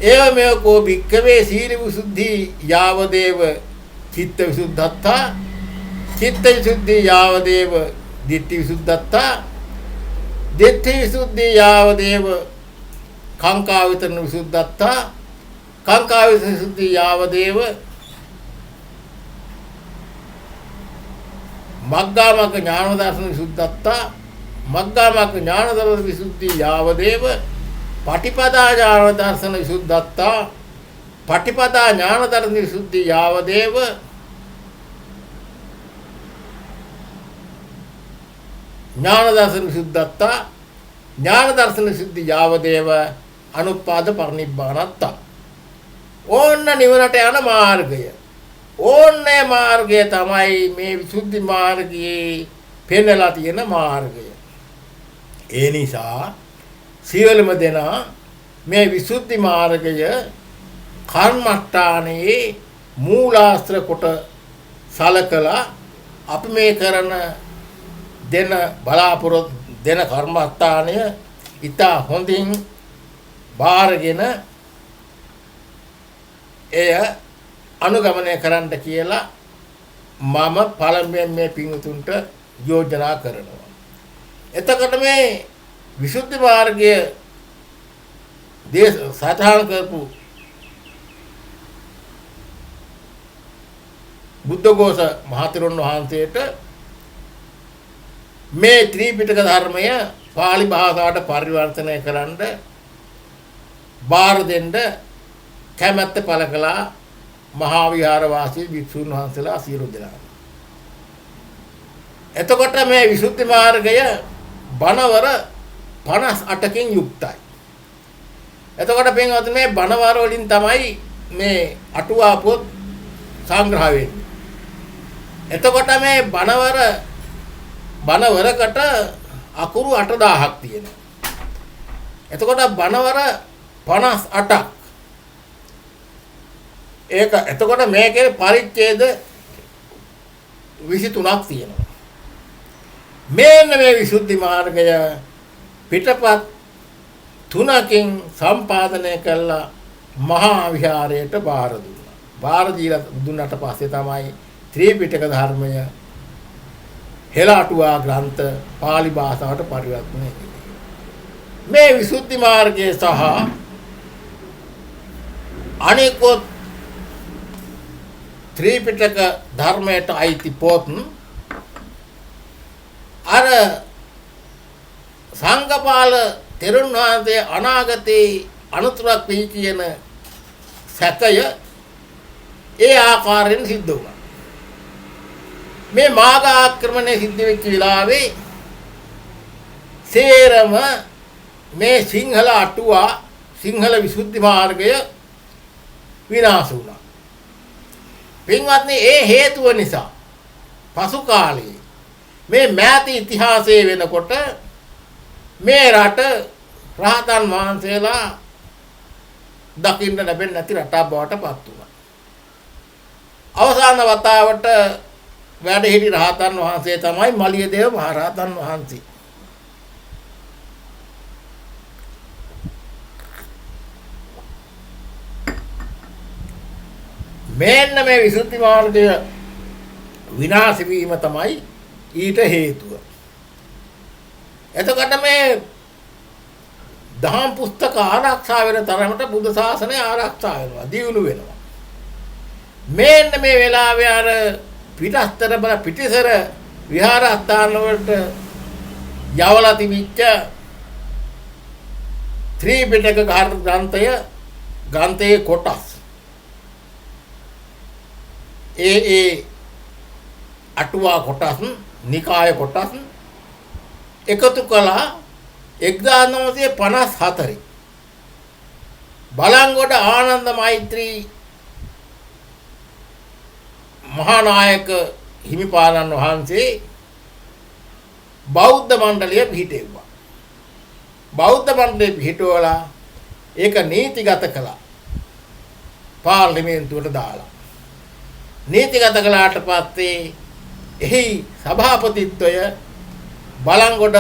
ඒව මේ කෝ භික්ඛවේ සීල විසුද්ධි යාවදේව චිත්ත විසුද්ධත්තා චිත්ත විසුද්ධි යාවදේව ditthi විසුද්ධත්තා ditthi විසුද්ධි යාවදේව කාංකා විතරණ විසුද්ධත්තා කාංකා විසුද්ධි යාවදේව මග්ගාමග්ග ඥාන දර්ශන විසුද්ධත්තා මග්ගාමග්ග ඥාන දර්ශන විසුද්ධි යාවදේව පටිපදා ඥාන දර්ශන විසුද්ධත්තා පටිපදා ඥාන දර්ශන විසුද්ධි යාවදේව ඥාන දර්ශන විසුද්ධත්තා ඥාන දර්ශන විසුද්ධි යාවදේව අනුපාද පරිනිබ්බානත්තා. ඕන්න නිවනට යන මාර්ගය. ඕන්නේ මාර්ගය තමයි මේ විසුද්ධි මාර්ගයේ පෙන්නලා තියෙන මාර්ගය. ඒ නිසා සියලුම දෙනා මේ විසුද්ධි මාර්ගය කර්මස්ථානයේ මූලාශ්‍ර කොට සලකලා අපි මේ කරන දෙන බලාපොරොත්තු දෙන කර්මස්ථානය ඉතා හොඳින් බාරගෙන එය අනුගමනය කරන්න කියලා මම පළමුවෙන් මේ පින්තුන්ට යෝජනා කරනවා. එතකොට මේ විසුද්ධි මාර්ගය සාධාරණ කරපු බුද්ධඝෝෂ මහතෙරුන් වහන්සේට මේ ත්‍රිපිටක ධර්මය පාලි භාෂාවට පරිවර්තනය කරන්න බාර දෙන්න කැමැත්ත පළ කළා මහා විහාර වාසී භික්ෂුන් වහන්සේලා සියලු දෙනා. එතකොට මේ විසුද්ධි මාර්ගය බණවර 58කින් යුක්තයි. එතකොට පින්වත්නි මේ බණවර වලින් තමයි මේ අටුවා පොත් සංග්‍රහ වෙන්නේ. එතකොට මේ බණවරකට අකුරු 8000ක් තියෙනවා. එතකොට බණවර 58ක්. එතකොට මේකේ පරිච්ඡේද 23ක් තියෙනවා. මේන්න මේ විසුද්ධි මාර්ගය පිටපත් 3කින් සම්පාදනය කළා මහා විහාරයට බාර දුන්නා. බාර දීලා දුන්නාට පස්සේ තමයි ත්‍රිපිටක ධර්මය හෙළාටුවා ග්‍රන්ථ පාලි භාෂාවට පරිවර්තනය කෙරේ. මේ විසුද්ධි මාර්ගය සහ අනිකොත් ත්‍රිපිටක ධර්මයට අයිති පොත් අර සංඝපාල තෙරුන් වහන්සේ අනාගතේ අනුතරක් වෙයි කියන සැකය ඒ ආකාරයෙන් සිද්ධ වුණා. මේ මාග ආක්‍රමණය සිද්ධ වෙච්ච වෙලාවේ සේරම මේ සිංහල අටුවා සිංහල විසුද්ධි මාර්ගය විනාශ වුණා. පින්වත්නි ඒ හේතුව නිසා පසු කාලයේ මේ මෑත ඉතිහාසයේ වෙනකොට මේ රට රහතන් වහන්සේලා දකින්න ලැබෙන්නේ නැති රටක් බවට පත් වුණා. අවසාන වතාවට වැඩ හිටි රහතන් වහන්සේ තමයි මලියදේව මහ රහතන් වහන්සේ. මෙන්න මේ විසුද්ධි මාර්ගය විනාශ වීම තමයි ඊට හේතුව. එතකොට මේ දහම් පුස්තක ආරක්ෂා වෙන තරමට බුද්ධ ශාසනය ආරක්ෂා වෙනවා, දියුණු වෙනවා. මෙන්න මේ වෙලාවේ අර පිටස්තර බල පිටිසර විහාරස්ථාන වලට යවලා තිබිච්ච ත්‍රිපිටක ග්‍රන්ථයේ කොටස් ඒ අටුවා කොටස් නිකාය කොටස් එකතු කළා 1954 බලංගොඩ ආනන්ද මෛත්‍රී මහානායක හිමිපාණන් වහන්සේ බෞද්ධ මණ්ඩලය පිහිටෙව්වා. බෞද්ධ මණ්ඩලය පිහිටවලා ඒක නීතිගත කළා. පාර්ලිමේන්තුවට දාලා. නීතිගත කළාට පස්සේ එහි සභාපතිත්වය බලංගොඩ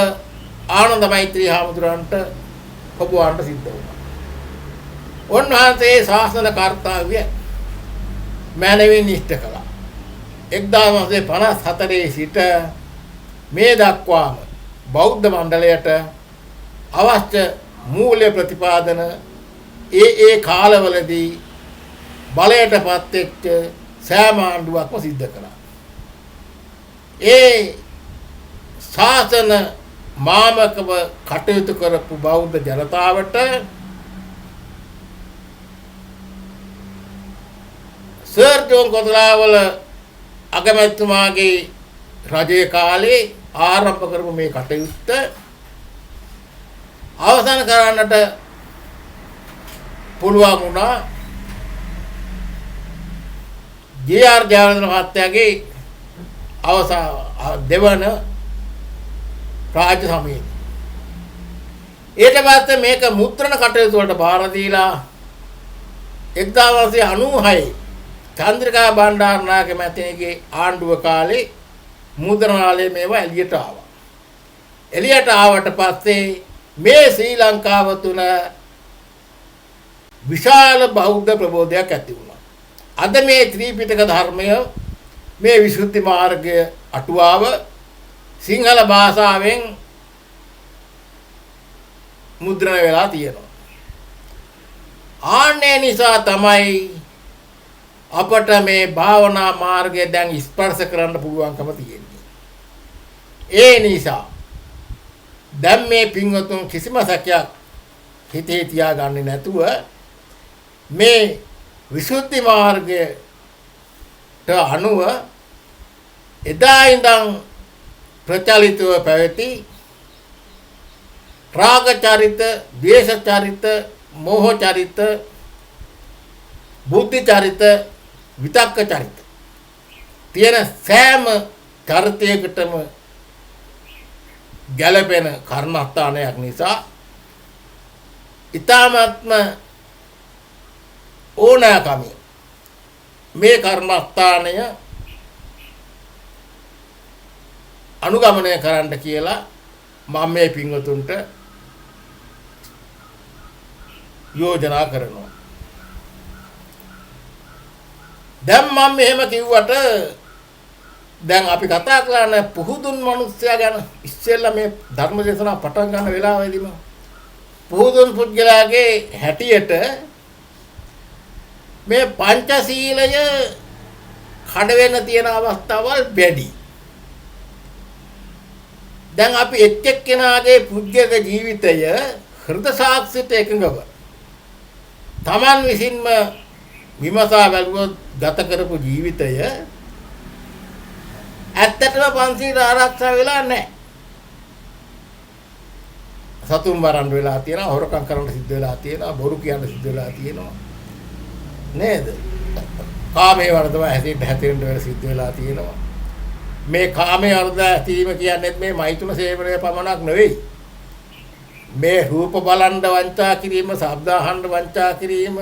ආනන්ද මෛත්‍රී හාමුදුරන්ට ඔබවන්ට සිද්ධ වුණා. උන්වහන්සේ ශාසන කර්තව්‍ය මැනවින් ඉෂ්ට කළා. 1954 සිට මේ දක්වාම බෞද්ධ මණ්ඩලයට අවශ්‍ය මූල්‍ය ප්‍රතිපාදන ඒ කාලවලදී බලයටපත් වෙච්ච සෑම ආණ්ඩුවක්ම සිද්ධ කළා. ඒ ශාසන මාමකව කටයුතු කරපු බෞද්ධ ජනතාවට සර් ජෝන් කොතලාවල අගමැතිතුමාගේ රජයේ කාලේ ආරම්භ කරපු මේ කටයුත්ත අවසන් කරන්නට පුළුවන් වුණා ජේ.ආර්. ජයවර්ධන මහත්තයාගේ දෙවන රාජ්‍ය සමයේ. ඊට පස්සේ මේක මුද්‍රණ කටයුතු වලට බාර දීලා 1996 චන්ද්‍රිකා බණ්ඩාරනායක මැතිණියගේ ආණ්ඩුව කාලේ මුද්‍රණාලයේ මේවා එළියට ආවා. එළියට ආවට පස්සේ මේ ශ්‍රී ලංකාව තුළ විශාල බෞද්ධ ප්‍රබෝධයක් ඇති වුණා. අද මේ ත්‍රිපිටක ධර්මය මේ විසුද්ධි මාර්ගය අටුවාව සිංහල භාෂාවෙන් මුද්‍රණය වෙලා තියෙනවා. ආන්නේ නිසා තමයි අපට මේ භාවනා මාර්ගය දැන් ස්පර්ශ කරන්න පුළුවන්කම තියෙන්නේ. ඒ නිසා දැන් මේ පින්වතුන් කිසිම සැකයක් හිතේ තියාගන්නේ නැතුව මේ විසුද්ධි මාර්ගයට අනුව එදා ඉඳන් ප්‍රචලිතව පැවති රාග චරිත, ද්වේෂ චරිත, මෝහ චරිත, බුද්ධි චරිත, විතක්ක චරිත තියෙන සෑම චරිතයකටම ගැළපෙන කර්මස්ථානයක් නිසා ඊ타ත්ම ඕනෑකමින් මේ කර්මස්ථානය අනුගමනය කරන්න කියලා මම මේ පින්වතුන්ට යෝජනා කරනවා. දැන් මම මෙහෙම කිව්වට දැන් අපි කතා කරන්නේ පුහුදුන් මිනිස්සයා ගැන. ඉස්සෙල්ලා මේ ධර්ම දේශනාව පටන් ගන්න වෙලාවෙදිම පුහුදුන් පුද්ගලයාගේ හැටියට මේ පංචශීලය කඩ වෙන තියෙන අවස්ථාවල් වැඩි. දැන් අපි එක්කෙනාගේ පුද්ගලික ජීවිතය හෘද සාක්ෂිත එකඟව තමන් විසින්ම විමසා බැලුවොත් ගත කරපු ජීවිතය ඇත්තටම පන්සිල් ආරක්ෂා වෙලා නැහැ. සතුන් මරන්න වෙලා තියෙනවා, හොරකම් කරන්න සිද්ධ වෙලා තියෙනවා, බොරු කියන්න සිද්ධ වෙලා තියෙනවා නේද? කාමයේ වර්ධව හැතෙන්න වෙලා සිද්ධ වෙලා තියෙනවා. මේ කාමයේ වර්ධව ඇතිවීම කියන්නේ මේ මෛතුන සේවනය පමණක් නෙවෙයි. මේ රූප බලන්න වංචා කිරීම, ශබ්ද අහන්න වංචා කිරීම,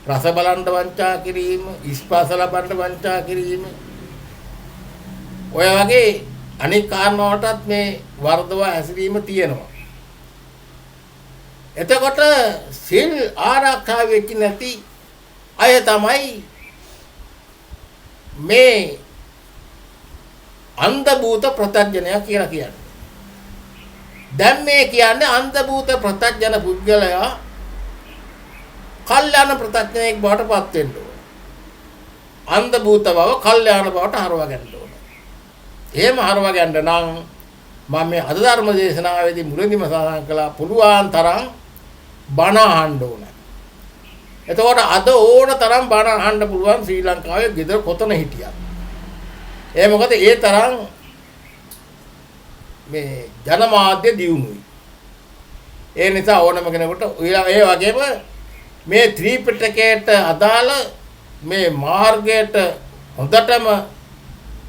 රස බලන්න වංචා කිරීම, ස්පර්ශ ලබන්න වංචා කිරීම. ඔය වගේ අනික් කාරණාවටත් මේ වර්ධව ඇසිරීම තියෙනවා. එතකොට සිල් ආරක්ෂා වෙච්ච නැති අය තමයි මේ අන්ධ භූත ප්‍රත්‍යඥය කියලා කියන්නේ. දැන් මේ කියන්නේ අන්ධ භූත ප්‍රත්‍යඥ පුද්ගලයා කල්යාණ ප්‍රත්‍යඥයෙක් බවට පත් වෙන්න ඕන. අන්ධ භූත බව කල්යාණ බවට හරවා ගන්න ඕන. එහෙම හරවා ගන්න නම් මම මේ අද ධර්ම දේශනාවේදී මුලින්ම සඳහන් කළා පුළුවන් තරම් බණ අහන්න ඕන. එතකොට අද ඕන තරම් බණ අහන්න පුළුවන් ශ්‍රී ලංකාවේ ගෙදර කොතන හිටියත්. ඒ මොකද ඒ තරම් මේ ජනමාධ්‍ය දියුණුයි. ඒ නිසා ඕනම කෙනෙකුට ඒ වගේම මේ ත්‍රිපිටකයට අදාළ මේ මාර්ගයට හොඳටම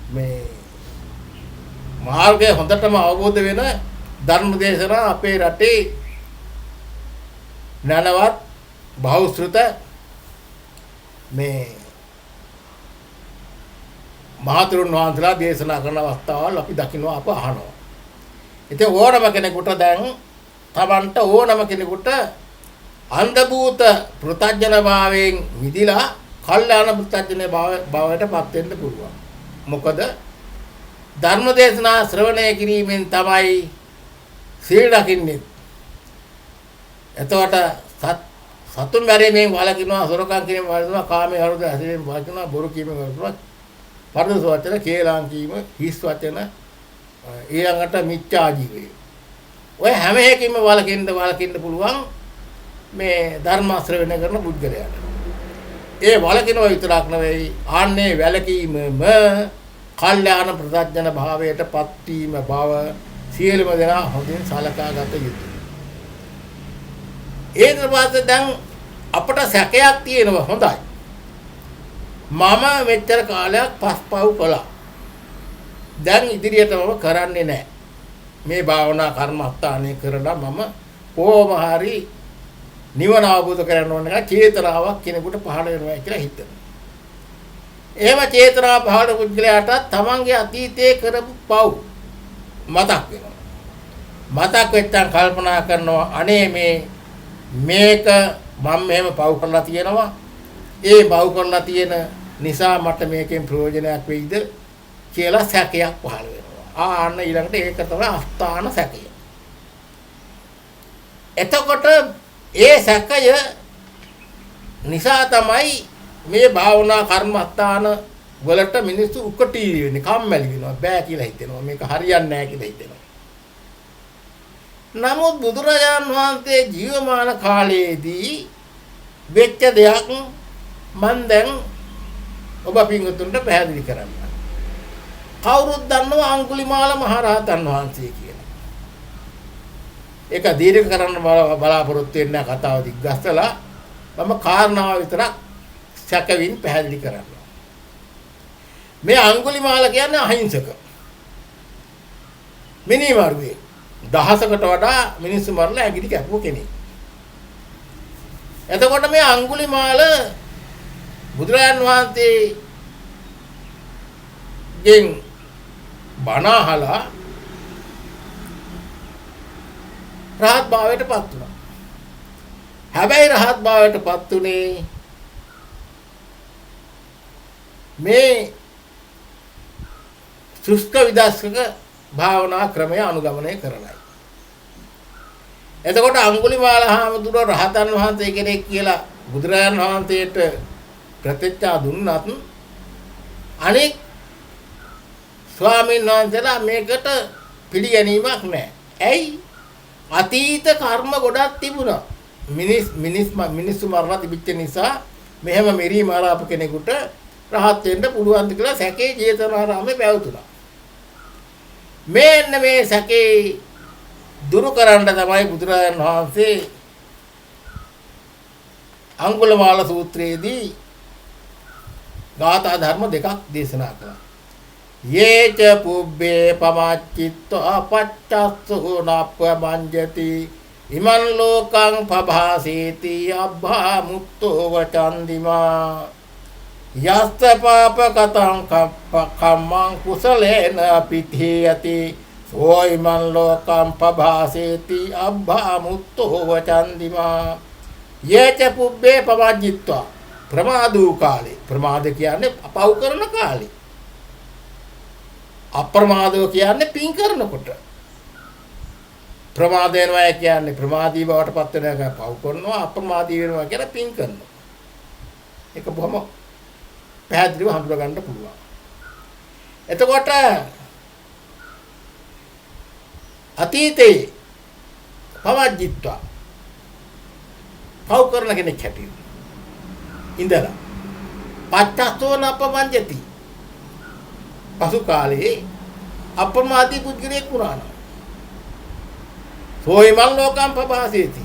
මේ මාර්ගය හොඳටම අවබෝධ වෙන ධර්ම දේශනා අපේ රටේ නනවත් බහුශ්‍රృత මේ මහතුරුන් වහන්සේලා දේශනා කරන අවස්ථාවල් අපි දකිනවා අප අහනවා. ඉතින් ඕනම කෙනෙකුට දැන් තමන්ට ඕනම කෙනෙකුට අන්ධ භූත පෘථග්ජන භාවයෙන් මිදිලා කල්යාණ පෘථග්ජන භාවයට පත් වෙන්න පුළුවන්. මොකද ධර්ම දේශනා ශ්‍රවණය කිරීමෙන් තමයි සීල රකින්නේ. එතකොට සතුන් මැරීමෙන් වළකිනවා, සොරකම් කිරීමෙන් වළකිනවා, කාමයේ හරුද හැසිරීමෙන් වළකිනවා, බොරු කීමෙන් වළකිනවා, පරදස වචන, කේලම් කීම, හිස් වචන, ඊළඟට මිච්ඡා ජීවය. ඔය හැම එකකින්ම වළකින්න පුළුවන් මේ ධර්ම ශ්‍රවණය කරන පුද්ගලයාට. ඒ වළකිනවා විතරක් නෙවෙයි, ආන්නේ වැළකීමම කල්යාණ ප්‍රත්‍යඥ භාවයට පත් වීම බව සියලුම දෙනා හොඳින් සලකා ගත යුතුයි. ඒක පස්සේ දැන් අපට සැකයක් තියෙනවා. හොඳයි. මම මෙච්චර කාලයක් පස්පව් කළා. දැන් ඉදිරියට මම කරන්නේ නැහැ. මේ භාවනා කර්මස්ථානය කරලා මම කොහොම හරි නිවන අවබෝධ කරගන්න ඕන එක චේතනාවක් කෙනෙකුට පහළ වෙනවා කියලා හිතනවා. එහෙම චේතනාව පහළ පුද්ගලයාට තමන්ගේ අතීතයේ කරපු පව් මතක් වෙනවා. මතක් වෙච්චන් කල්පනා කරනවා අනේ මේක මම මෙහෙම පව් කරලා තියෙනවා. ඒ පව් කරලා තියෙන නිසා මට මේකෙන් ප්‍රයෝජනයක් වෙයිද කියලා සැකයක් පහළ වෙනවා. ආන්න ඊළඟට ඒක තමයි අස්ථාන සැකය. එතකොට ඒ සැකය නිසා තමයි මේ භාවනා කර්මස්ථාන වලට මිනිස්සු උකටී වෙන්නේ, කම්මැලි වෙනවා, බෑ කියලා හිතෙනවා, මේක හරියන්නේ නැහැ කියලා හිතෙනවා. නමුත් බුදුරජාණන් වහන්සේ ජීවමාන කාලයේදී වෙච්ච දෙයක් මම දැන් ඔබ පින්වතුන්ට පැහැදිලි කරන්න. කවුරුත් දන්නවා අඟුලිමාල මහරහතන් වහන්සේ කියලා. ඒක දීර්ඝ කරන්න බලාපොරොත්තු වෙන්නේ නැහැ, කතාව දිග්ගස්සලා මම කාරණාව විතරක් සැකවින් පැහැදිලි කරනවා. මේ අඟුලිමාල කියන්නේ අහිංසක මිනිමරුවේ. දහසකට වඩා මිනිස්සු මරලා ඇගිලි කැපුව කෙනෙක්. එතකොට මේ අඟුලිමාල බුදුරජාන් වහන්සේගෙන් බණ අහලා රහත් භාවයට පත් වුණා. හැබැයි රහත් භාවයට පත් උනේ මේ සුස්ක විදර්ශක භාවනා ක්‍රමය අනුගමනය කරලයි. එතකොට අඟුලිමාල හාමුදුරුවෝ රහතන් වහන්සේ කෙනෙක් කියලා බුදුරජාණන් වහන්සේට ප්‍රතිචාර දුන්නත් අනෙක් ස්වාමීන් වහන්සේලා මේකට පිළිගැනීමක් නැහැ. ඇයි? අතීත කර්ම ගොඩක් තිබුණා. මිනිස්සු මරලා තිබිච්ච නිසා මෙහෙම මෙරි මරාපු කෙනෙකුට රහත් වෙන්න පුළුවන්ද කියලා සැකේ ජේතවනාරාමේ පැවතුණා. මෙන්න මේ සැකේ දුරු කරන්න තමයි බුදුරජාණන් වහන්සේ අඟුලිමාල සූත්‍රයේදී ගාථා ධර්ම දෙකක් දේශනා කළා. යේච පුබ්බේ පමච්චිත්ත අපච්චස්සෝ නාප්පමංජති ඉමන් ලෝකං පභාසේති අබ්බා මුත්තෝ වචන්දිමා යස්ත පාප කතං කම්මං කුසලේන පිඨියති සෝ ඉමන් ලෝකං පභාසේති අබ්බා මුත්තෝ වචන්දිමා යේච පුබ්බේ පවජ්ජිත්වා ප්‍රමාදූ කාලේ ප්‍රමාද කියන්නේ අපව් කරන කාලේ අප්‍රමාදෝ කියන්නේ පින් කරනකොට ප්‍රමාද වෙනවා කියන්නේ ප්‍රමාදී බවට පත් වෙන එක පව් කරනවා අප්‍රමාදී වෙනවා කියලා පින් කරනවා ඒක බොහොම පැහැදිලිව හඳුනා ගන්න පුළුවන් එතකොට අතීතේ පවජ්ජිත්වා පව් කරන කෙනෙක් හැටියට ඉඳලා පච්චස්තෝන අපමංජති පසු කාලේ අප්‍රමාදී පුද්ගලයෙක් වුණා සෝයිමන් ලෝකම් පබාසේති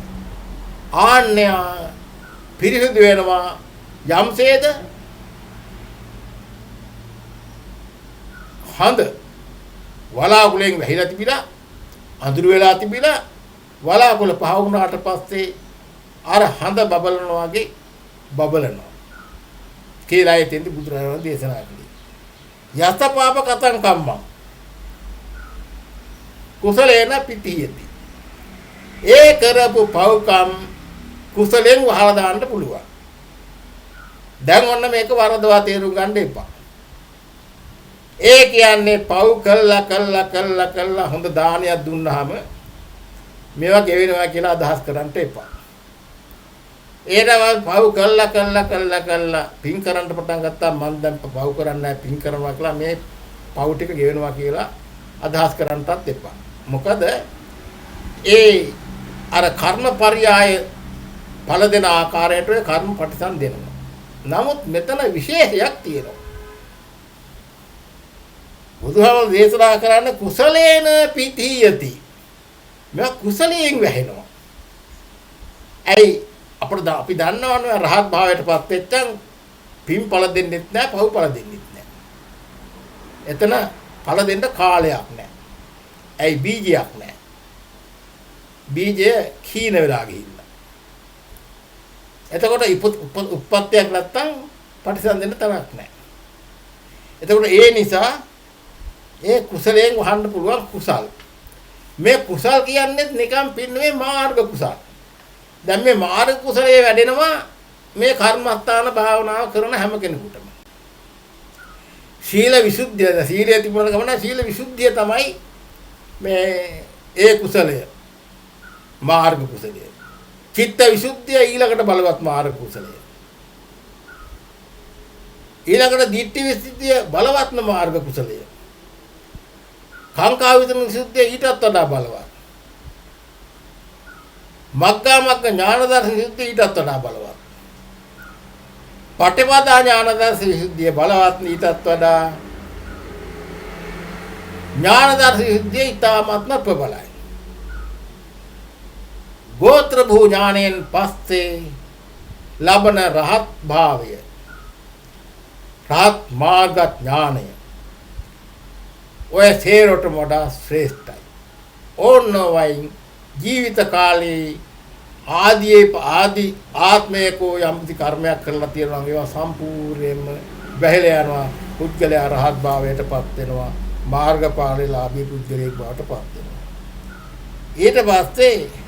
ආන්‍ය පිරිසිදු වෙනවා යම්සේද හඳ වලාකුලෙන් වැහිලා තිබිලා අඳුර වෙලා තිබිලා වලාකුල පහ වුණාට පස්සේ අර හඳ බබලනවා වගේ බබලනවා කියලා එතෙන්දි බුදුරජාණන් දේශනා කළේ යත පාප කතං කම්මං කුසලේන පිටියති ඒ කරපු පව්කම් කුසලෙන් වහලා දාන්න පුළුවන් දැන් ඔන්න මේක වරදවා තේරුම් ගන්න එපා ඒ කියන්නේ පව් කළා හොඳ දානයක් දුන්නාම මේවා ගෙවෙනවා කියලා අදහස් කරන්න එපා ඒකවල් පව් කළා පින් කරන්න පටන් ගත්තා මම දැන් පව් කරන්නේ නැහැ පින් කරනවා කියලා මේ පව් ටික ගෙවෙනවා කියලා අදහස් කරන්නටත් එපා මොකද ඒ අර කර්ම පర్యాయ ඵල දෙන ආකාරයට කර්ම ප්‍රතිසන් දෙනවා නමුත් මෙතන විශේෂයක් තියෙනවා බුදුහාමුදුරුවෝ දේශනා කරන්නේ කුසලේන පිඨියති මේ කුසලයෙන් වැහෙනවා ඇයි අපි දන්නවනේ රහත් භාවයටපත් වෙච්චන් පින් ඵල දෙන්නෙත් නැහැ පව් ඵල දෙන්නෙත් නැහැ. එතන ඵල දෙන්න කාලයක් නැහැ. ඇයි බීජයක් නැහැ. බීජය කීන වෙලා ගිහිල්ලා. එතකොට උප්පත්තියක් නැත්තම් ප්‍රතිසන් දෙන්න තරක් නැහැ. එතකොට ඒ නිසා ඒ කුසලයෙන් වහන්න පුළුවන් කුසල්. මේ කුසල් කියන්නේ නිකම් පින් නෙවෙයි මාර්ග කුසල්. දැන් මේ මාර්ග කුසලයේ වැඩෙනවා මේ කර්මස්ථාන භාවනාව කරන හැම කෙනෙකුටම. ශීල විසුද්ධිය සීලය තිබුණ ගමන ශීල විසුද්ධිය තමයි මේ ඒ කුසලය මාර්ග කුසලය. චිත්ත විසුද්ධිය ඊළඟට බලවත් මාර්ග කුසලය. ඊළඟට ditthi විසුද්ධිය බලවත්ම මාර්ග කුසලය. කාංකා විසුද්ධිය ඊටත් වඩා බලවත්. මග්ගා ඥාන දර්ශන විසුද්ධිය ඊටත් වඩා බලවත්. පටිපදා ඥාන දර්ශන විසුද්ධිය බලවත් ඊටත් වඩා ඥාන දර්ශන විසුද්ධිය ඊටමත්ම ප්‍රබලයි. ගෝත්‍ර භූ ඥාණයෙන් පස්සේ ලබන රහත් භාවය රහත් මාර්ග ඥානය ඔය සේරොටම වඩා ශ්‍රේෂ්ඨයි. ඕන්න වයින් ජීවිත කාලේ ආදි ආත්මයකෝ යම්කිසි කර්මයක් කරලා තියෙනවා ඒවා සම්පූර්ණයෙන්ම බැහැලා යනවා පුද්ගලයා රහත් භාවයටපත් වෙනවා මාර්ගඵලලාභී පුද්ගලයෙක් බවටපත් වෙනවා ඊට පස්සේ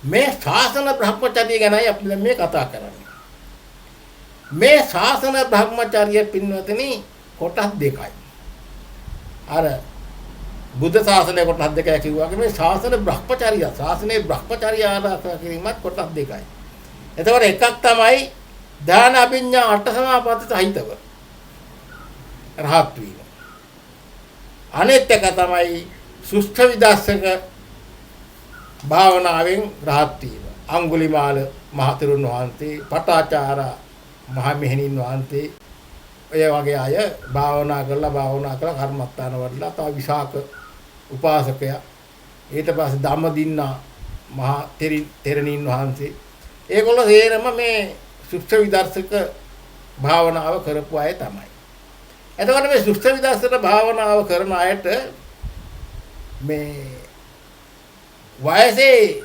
මේ ශාසන බ්‍රහ්මචර්ය ගැනයි අපි මේ කතා කරන්නේ. මේ ශාසන බ්‍රහ්මචර්ය පින්වතුනි කොටස් දෙකයි. අර බුද්ධ ශාසනය කොටස් දෙකයි කිව්වා මේ ශාසන බ්‍රහ්මචර්ය ශාසනයේ බ්‍රහ්මචර්ය ආරක්ෂා කිරීමත් කොටස් දෙකයි. එතකොට එකක් තමයි දාන අභිඥා අට සමාපatti සහිතව රහත් වීම. අනෙත් එක තමයි සුෂ්ඨ විදර්ශක භාවනාවෙන් රහත් වීම. අඟුලිමාල මහතෙරුන් වහන්සේ, පටාචාර මහමෙහෙණින් වහන්සේ ඔය වගේ අය භාවනා කරලා කර්මස්ථාන වලලා තව විසාක උපාසකයා ඊට පස්සේ ධම්මදින්නා මහ තෙරණින් වහන්සේ ඒගොල්ලෝ හේරම මේ සුක්ෂම විදර්ශක භාවනාව කරපු අය තමයි. එතකොට මේ සුක්ෂම විදර්ශක භාවනාව කරන අයට මේ වයසේ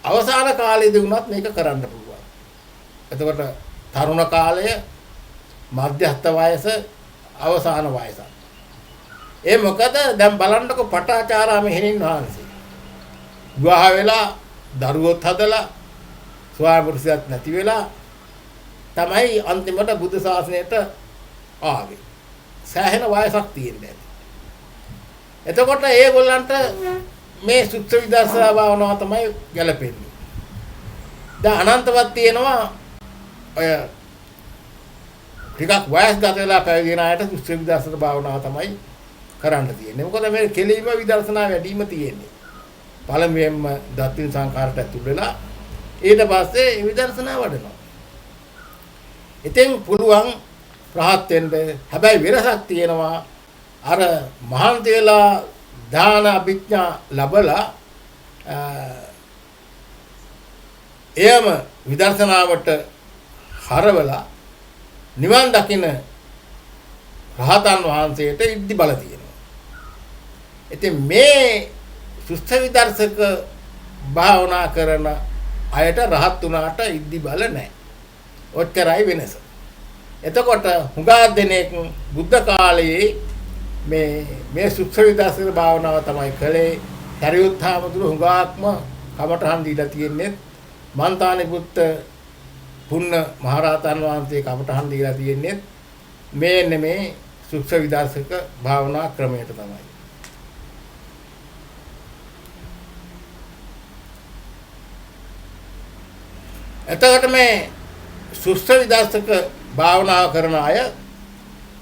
අවසාන කාලයේදී වුණත් මේක කරන්න පුළුවන්. එතකොට තරුණ කාලය, මධ්‍යස්ථ වයස, අවසාන වයස. ඒ මොකද දැන් බලන්නකො පටාචාරා මෙහෙණින් වහන්සේ. විවාහ වෙලා දරුවොත් හදලා ස්වාමි පුරුෂයත් නැති වෙලා තමයි අන්තිමට බුද්ධ ශාසනයට ආවේ. සෑහෙන වයසක් තියෙනවා. එතකොට ඒගොල්ලන්ට මේ සුක්ෂම විදර්ශනා භාවනාව තමයි ගැලපෙන්නේ. දැන් අනන්තවත් තියෙනවා ඔය ටිකක් වයස්ගත වෙලා පැවිදි වෙන අයට සුක්ෂම විදර්ශනා භාවනාව තමයි කරන්න තියෙන්නේ. මොකද මේ කෙලීම විදර්ශනා වැඩිම තියෙන්නේ. පළමුවෙන්ම දත්තින් සංඛාරට ඇතුල් වෙලා ඊට පස්සේ විදර්ශනා වඩනවා. ඉතින් පුළුවන් රහත් වෙන්න. හැබැයි වෙනසක් තියෙනවා. අර මහන්ති වෙලා දාන අභිඥා ලැබලා එයම විදර්ශනාවට හරවලා නිවන් දකින රහතන් වහන්සේට ඉද්ධි බල තියෙනවා. ඉතින් මේ සුස්ත විදර්ශක භාවනා කරන අයට රහත් වුණාට ඉද්ධි බල නැහැ. ඔච්චරයි වෙනස. එතකොට හුඟා දෙනෙක් බුද්ධ කාලයේ මේ සුක්ෂම විදර්ශක භාවනාව තමයි කළේ. සරියුත් හාමුදුරු හුඟාක්ම කමඨහන් දීලා තියෙන්නේ. මන්තානිපුත්ත පුන්න මහරහතන් වහන්සේ කමඨහන් දීලා තියෙන්නේ මේ සුක්ෂම විදර්ශක භාවනා ක්‍රමයට තමයි. එතකොට මේ සුක්ෂම විදර්ශක භාවනාව කරන අය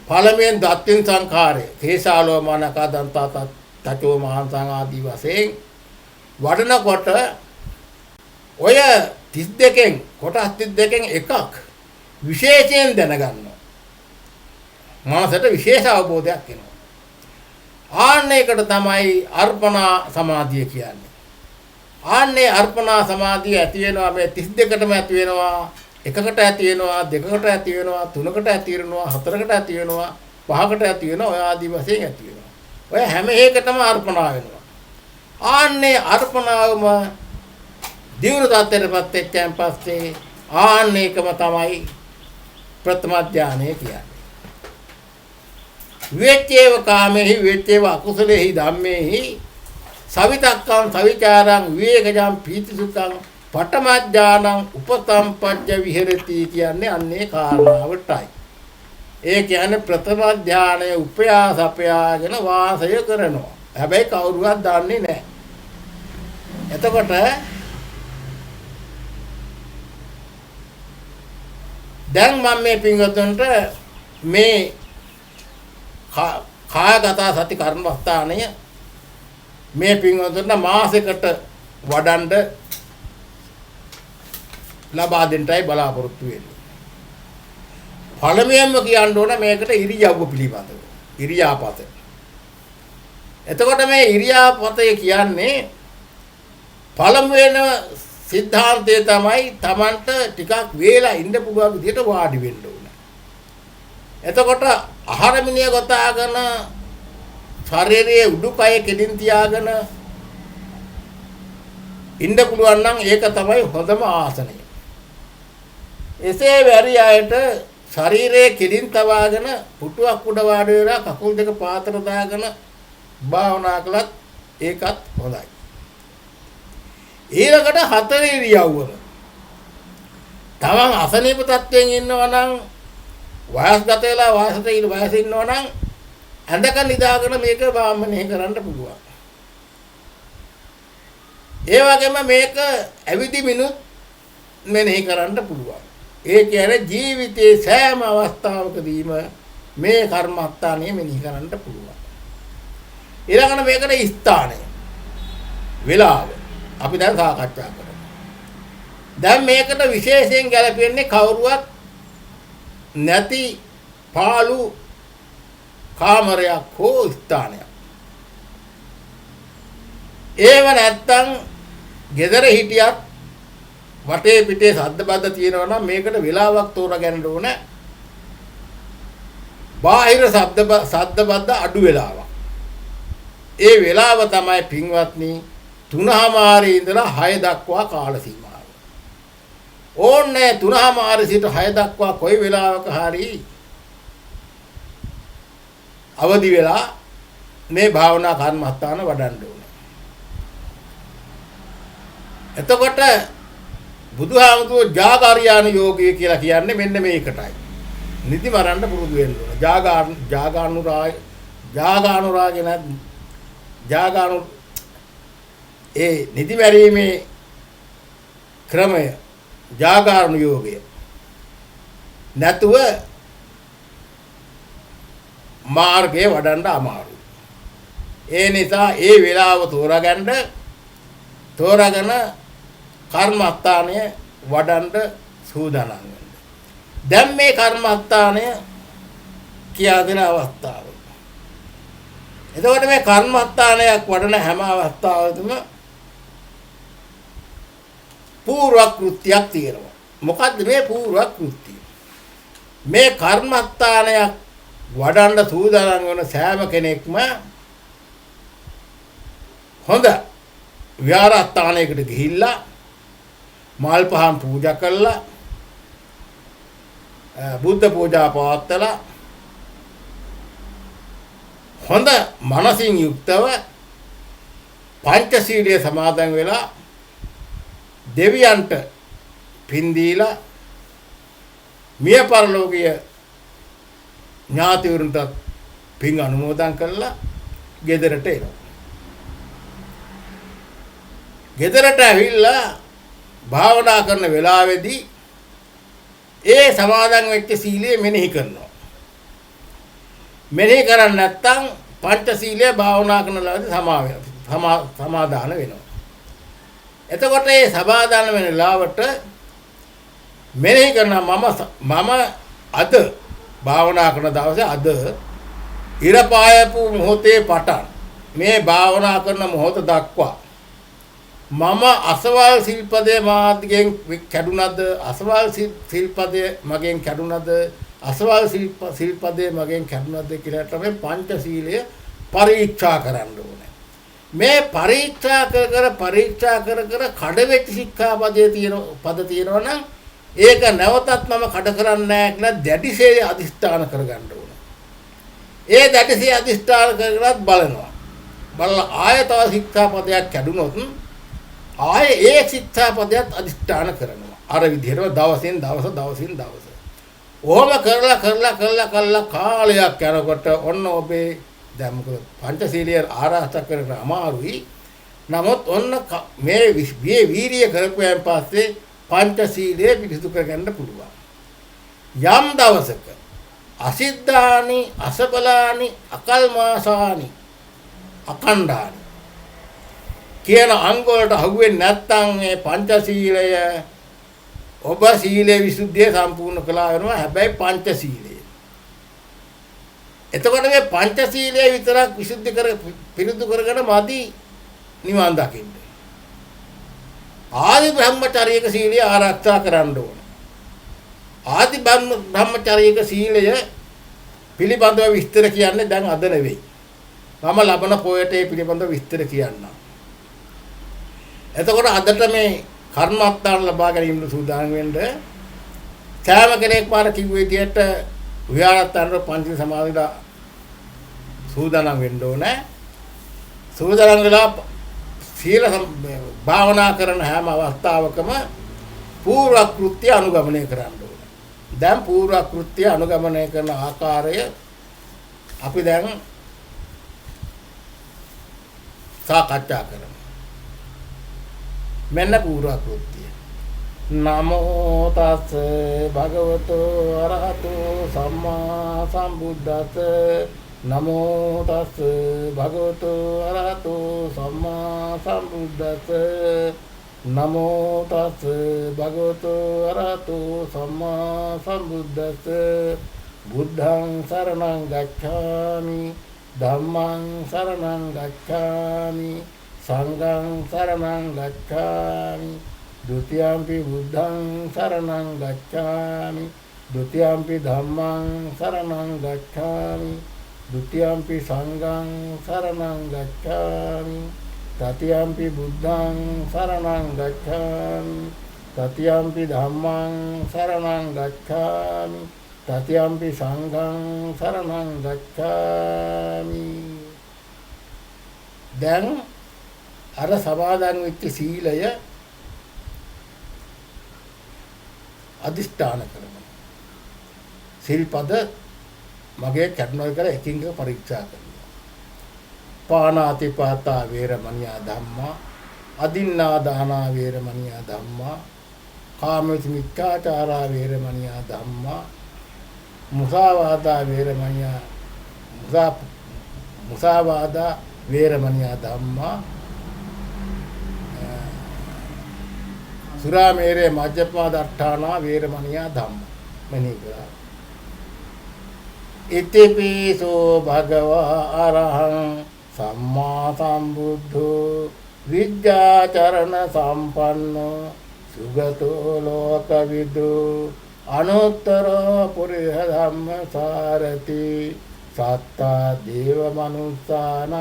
පළමුවෙන් දත්තින් සංඛාරය කේසාලෝ මනකා දන්තා තචෝ මහන්සං ආදී වශයෙන් වඩනකොට ඔය 32කින් කොටස් 32කින් එකක් විශේෂයෙන් දැනගන්නවා. මානසට විශේෂ අවබෝධයක් එනවා. ආන්නයකට තමයි අර්පණා සමාධිය කියන්නේ. ආන්නේ අර්පණා සමාධිය ඇති වෙනවා මේ 32කටම ඇති වෙනවා. එකකට ඇති වෙනවා, දෙකකට ඇති වෙනවා, තුනකට ඇති වෙනවා, හතරකට ඇති වෙනවා, පහකට ඇති වෙනවා, ඔය ආදී වශයෙන් ඇති වෙනවා. ඔය හැම එකටම අර්පණා වෙනවා. ආන්නේ අර්පණාවම දිවුරු තත්ත්වයටපත් වෙච්චන් පස්සේ ආන්නේකම තමයි ප්‍රථම ඥානය කියන්නේ. විවේචේව කාමේහි විවේචේව අකුසලේහි ධම්මේහි සවිතක්කං සවිචාරං විවේකජං පීතිසුඛං පඨම ඥානං උපසම්පජ්ජ විහෙරති කියන්නේ අන්නේ කාරණාවටයි. ඒ කියන්නේ ප්‍රථම ඥානය උපයාසපයාගෙන වාසය කරනවා. හැබැයි කවුරුවත් දන්නේ නැහැ. එතකොට දැන් මම මේ පින්වතුන්ට මේ කායගත සති කර්මස්ථානය මේ පින්වතුන්ට මාසෙකට වඩන්න ලබා දෙන්නයි බලාපොරොත්තු වෙන්නේ. පළමුවෙන්ම කියන්න ඕන මේකට ඉරියව්ව පිළිබඳව. ඉරියාපත. එතකොට මේ ඉරියාපතේ කියන්නේ පළමුවෙන සිද්ධාන්තය තමයි Tamanට ටිකක් වේලා ඉන්න පුළුවන් විදිහට වාඩි වෙන්න ඕන. එතකොට ආහාර මිනිය ගොතාගෙන ශරීරයේ උඩුකය කෙලින් තියාගෙන ඉන්න පුළුවන් නම් ඒක තමයි හොඳම ආසනය. එසේ වැඩි අයට ශරීරයේ කෙලින් තවාගෙන පුටුවක් උඩ වාඩි වෙලා කකුල් දෙක පාතර දාගෙන භාවනා කළත් ඒකත් හොඳයි. ඊළඟට හතර ඉරියව්වම තමන් අසනීප තත්ත්වයෙන් ඉන්නවා නම් වයස්ගත වෙලා වයස ඉන්නවා නම් ඇඳක නිදාගෙන මේක බාමනේ කරන්න පුළුවන්. ඒ වගේම මේක ඇවිදිමිනුත් මෙනෙහි කරන්න පුළුවන්. ඒ කියන්නේ ජීවිතයේ සෑම අවස්ථාවකදීම මේ කර්මස්ථානය මෙනෙහි කරන්න පුළුවන්. ඊළඟට මේකට ස්ථානය වේලාව අපි දැන් සාකච්ඡා කරමු. දැන් මේකට විශේෂයෙන් ගැලපෙන්නේ කවුරුවත් නැති පාළු කාමරයක් හෝ ස්ථානයක්. ඒව නැත්තම් ගෙදර හිටියත් වටේ පිටේ සද්ද බද්ද තියෙනවා නම් මේකට වෙලාවක් තෝරගන්න ඕන. බාහිර සද්ද බද්ද අඩු වෙලාවක්. ඒ වෙලාව තමයි පින්වත්නි 3:00 ඉඳලා 6 දක්වා කාල සීමාව. ඕන්නේ 3:00 සිට 6 දක්වා කොයි වෙලාවක හරි අවදි වෙලා මේ භාවනා කර්මස්ථාන වඩන්න ඕනේ. එතකොට බුදුහාමුදුරුවෝ ජාගාරියාන යෝගය කියලා කියන්නේ මෙන්න මේකටයි. නිදි මරන්න පුරුදු වෙන්න ඕන. ජාගානු ඒ නිදි මැරීමේ ක්‍රමය ජාගානු යෝගය. නැතුව මාර්ගයේ වඩන්න අමාරුයි. ඒ නිසා ඒ වෙලාව තෝරාගෙන කර්මස්ථානය වඩන්න සූදානම් වෙන්න. දැන් මේ කර්මස්ථානය කියා දෙන අවස්ථාව. එතකොට මේ කර්මස්ථානයක් වඩන හැම අවස්ථාවකම පූර්ව කෘත්‍යයක් තියෙනවා. මොකද්ද මේ පූර්ව කෘත්‍යය? මේ කර්මස්ථානයක් වඩන්න සූදානම් වෙන සෑම කෙනෙක්ම හොඳ විහාරස්ථානයකට ගිහිල්ලා මල් පහන් පූජා කළා, බුද්ධ පූජා පවත්වලා හොඳ මනසින් යුක්තව පංචශීලයේ සමාදන් වෙලා දෙවියන්ට පින් දීලා මිය පරලෝකීය ඥාතිවරුන්ට පින් අනුමෝදන් කළා ගෙදරට එනවා. ගෙදරට ඇවිල්ලා භාවනා කරන වෙලාවේදී ඒ සමාදන් වෙච්ච සීලය මෙනෙහි කරනවා. මෙනෙහි කරන්නේ නැත්නම් පංචශීලය භාවනා කරන ලාදී සමාදාන වෙනවා. එතකොට මේ සමාදාන වෙන ලාවට මෙනෙහි කරන මම අද භාවනා කරන දවසේ අද ඉර පායපු මොහොතේ පටන් මේ භාවනා කරන මොහොත දක්වා මම අසවල් සිල්පදේ මාර්ගයෙන් කැඩුනද, අසවල් සිල්පදේ මගෙන් කැඩුනද, අසවල් සිල්පදේ මගෙන් කැඩුනද කියලා තමයි පංචශීලය පරීක්ෂා කරන්න ඕනේ. මේ පරීක්ෂා කර කඩවෙච්ච ශික්ෂාපදයේ තියෙනවා නම් ඒක නැවතත් මම කඩ කරන්නේ නැහැ කියලා දැඩිසේ අදිස්ථාන කරගන්න ඕනේ. ඒ දැඩිසේ අදිස්ථාන කරගෙනත් බලනවා. බලලා ආයතව ශික්ෂාපදයක් කැඩුනොත් ආයේ ඒ ශික්ෂාපදයට අදිස්ථාන කරනවා. අර විදිහට දවසින් දවස. ඕම කරලා කාලයක් යනකොට ඔන්න ඔබේ දැන් මොකද පංචශීලයේ ආරක්ෂා කරගෙන අමාරුයි. නමුත් ඔන්න මේ වීර්ය කරපුවාන් පස්සේ පංචශීලයේ පිරිසුදු කරගන්න පුළුවන්. යම් දවසක අසිද්ධානි, අසබලානි, අකල්මාසානි, අකණ්ඩානි කියන අංග වලට අහුවෙන්නේ නැත්නම් මේ පංචශීලය ඔබ සීලේ විසුද්ධිය සම්පූර්ණ කළා වෙනවා. හැබැයි පංචශීලය. එතකොට මේ පංචශීලය විතරක් විසුද්ධි පිරිසුදු කරගෙන මදි නිවන් දකින්න. ආදි බ්‍රහ්මචාරීක සීලය ආරක්ෂා කරන්න ඕන. ආදි බ්‍රහ්මචාරීක සීලය පිළිබඳව විස්තර කියන්නේ දැන් අද නෙවෙයි. මම ලබන පොයට ඒ පිළිබඳව විස්තර කියන්නම්. එතකොට අදට මේ කර්මස්ථාන ලබා ගැනීමට සූදානම් වෙන්න සෑම කෙනෙක් මාර කිව්ව විදිහට විහාරස්ථානවල පංච සමාධිලා සූදානම් වෙන්න ඕනේ. සූදානම් වෙලා සීල භාවනා කරන හැම අවස්ථාවකම පූර්ව කෘත්‍ය අනුගමනය කරන්න ඕනේ. දැන් පූර්ව කෘත්‍ය අනුගමනය කරන ආකාරය අපි දැන් සාකච්ඡා කරමු. මෙන්න පූර්ව කෘත්‍ය. නමෝ තස් භගවතු අරහතෝ සම්මා සම්බුද්දස්ස. නමෝ තස් භගවතු අරහතෝ සම්මා සම්බුද්දස්ස. නමෝ තස් භගවතු අරහතෝ සම්මා සම්බුද්දස්ස. බුද්ධං සරණං ගච්ඡාමි, ධම්මං සරණං ගච්ඡාමි, සංඝං සරණං ගච්ඡාමි, द्वितीयंपि बुद्धं शरणं गच्छामि द्वितीयंपि धम्मं शरणं गच्छामि द्वितीयंपि संघं शरणं गच्छामि तृतीयंपि बुद्धं शरणं गच्छामि तृतीयंपि धम्मं शरणं गच्छामि तृतीयंपि संघं शरणं गच्छामि දැන් අර සමාදන් වෙච්ච සීලය අදිෂ්ඨාන කරනවා. සිල්පද මගේ කර්මවල කර එකින් එක පරීක්ෂා කරනවා. පාණාතිපාතා වේරමණියා ධම්මා අදින්නා දානා වේරමණියා ධම්මා කාමේසු මිච්ඡාචාරා වේරමණියා ධම්මා මුසාවාදා වේරමණියා මුසාවාදා වේරමණියා ධම්මා සුරාමේරේ මජ්ජපමා දට්ඨානා වේරමණියා ධම්ම මෙනි කරා ඉතිපිසෝ භගවා අරහං සම්මා සම්බුද්ධෝ විද්‍යාචරණ සම්පන්නෝ සුගතෝ ලෝකවිදු අනුත්තර පුරිහ ධම්ම සාරති සත්තා දේව මනුස්සානං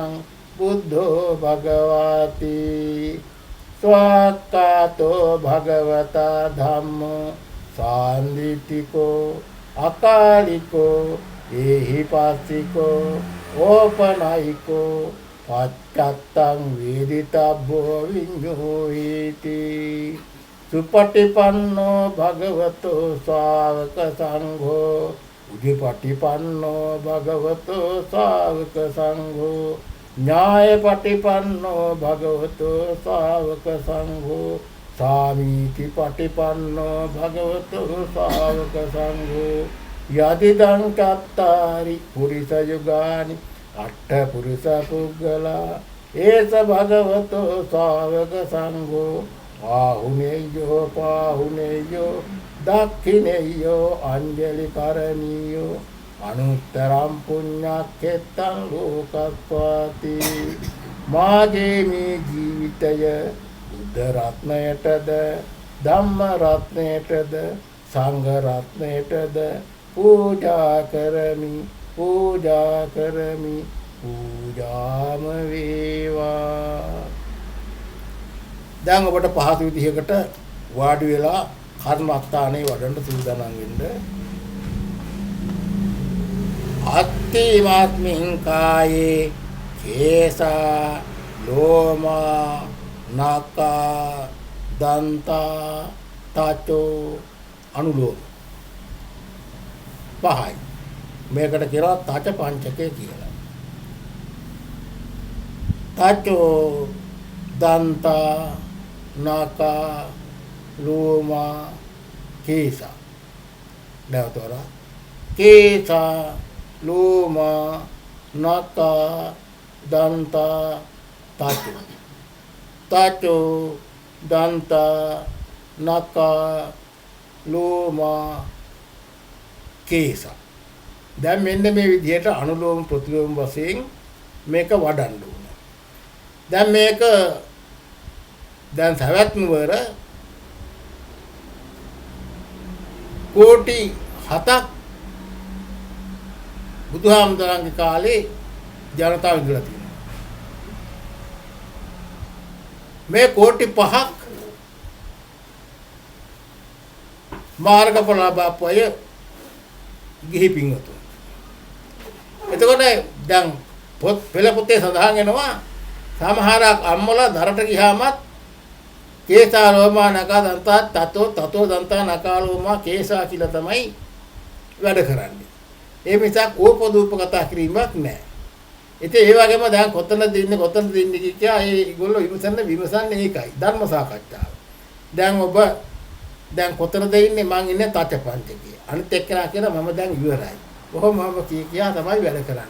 බුද්ධෝ භගවාති ස්වාක්ඛාතෝ භගවතා ධම්මෝ සාන්දිටිකෝ අකාලිකෝ ඒහිපස්සිකෝ ඕපනයිකෝ පච්චත්තං වේදිතබ්බෝ විඤ්ඤෝහිති සුපටිපන්නෝ භගවතෝ ශාවක සංඝෝ උජුපටිපන්නෝ භගවතෝ ශාවක සංඝෝ ඥායපටිපන්නෝ භගවතෝ ශාවක සංඝෝ සාමීති පටිපන්නෝ භගවතෝ ශාවක සංඝෝ යදිදං චත්තාරි පුරිස යුගානි අට්ඨ පුරිස පුග්ගලා ඒස භගවතෝ ශාවක සංඝෝ ආහුනේයෝ පාහුනේයෝ දක්ඛිනේයෝ අංජලි කරණීයෝ අනුත්තරම් පුඤ්ඤක්ඛෙත්තං ලෝකස්වාති මාගේ මේ ජීවිතය බුද්ධ රත්නයටද ධම්ම රත්නයටද සංඝ රත්නයටද පූජා කරමි පූජාම වේවා. දැන් ඔබට පහසු විදිහකට වාඩි වෙලා කර්මස්ථානයේ වඩන්න සූදානම් වෙන්න. අත්තිමාත්මින් කායේ කේසා ලෝමා නාකා දන්තා තචෝ අනුලෝම පහයි. මේකට කියනවා තච පංචකය කියලා. තචෝ දන්තා නාකා ලෝමා කේසා. නැවතවර කේසා ලෝමා නාකා දන්තා තචෝ තචෝ දන්තා නාකා ලෝමා කේසා. දැන් මෙන්න මේ විදිහට අනුලෝම ප්‍රතිලෝම වශයෙන් මේක වඩන්න ඕන. දැන් මේක දැන් සවැත් නුවර කෝටි 7ක් බුදුහාමුදුරන්ගේ කාලේ ජනතාව ඉඳලා තියෙනවා. මේ කෝටි 5ක් මාර්ගඵල ලබාපු අය ගිහි පින්වතුන්. එතකොට දැන් පෙළ පොතේ සඳහන් වෙනවා සමහරක් අම්මලා දරට ගියාමත් කේසා ලෝමා නකා දන්තා තතෝ දන්තා නකා ලෝමා කේසා කියලා තමයි වැඩ කරන්නේ. ඒ නිසා ඕපදූප කතා කිරීමක් නැහැ. ඉතින් ඒ වගේම දැන් කොතනද ඉන්නේ කියලා ඒගොල්ලෝ විමසන්නේ ඒකයි ධර්ම සාකච්ඡාව. දැන් ඔබ දැන් කොතනද ඉන්නේ? මං ඉන්නේ තච පංචකයේ. අනිත් එක්කෙනා කියන මම දැන් ඉවරයි. කොහොමම කියා තමයි වැඩ කරන්නේ.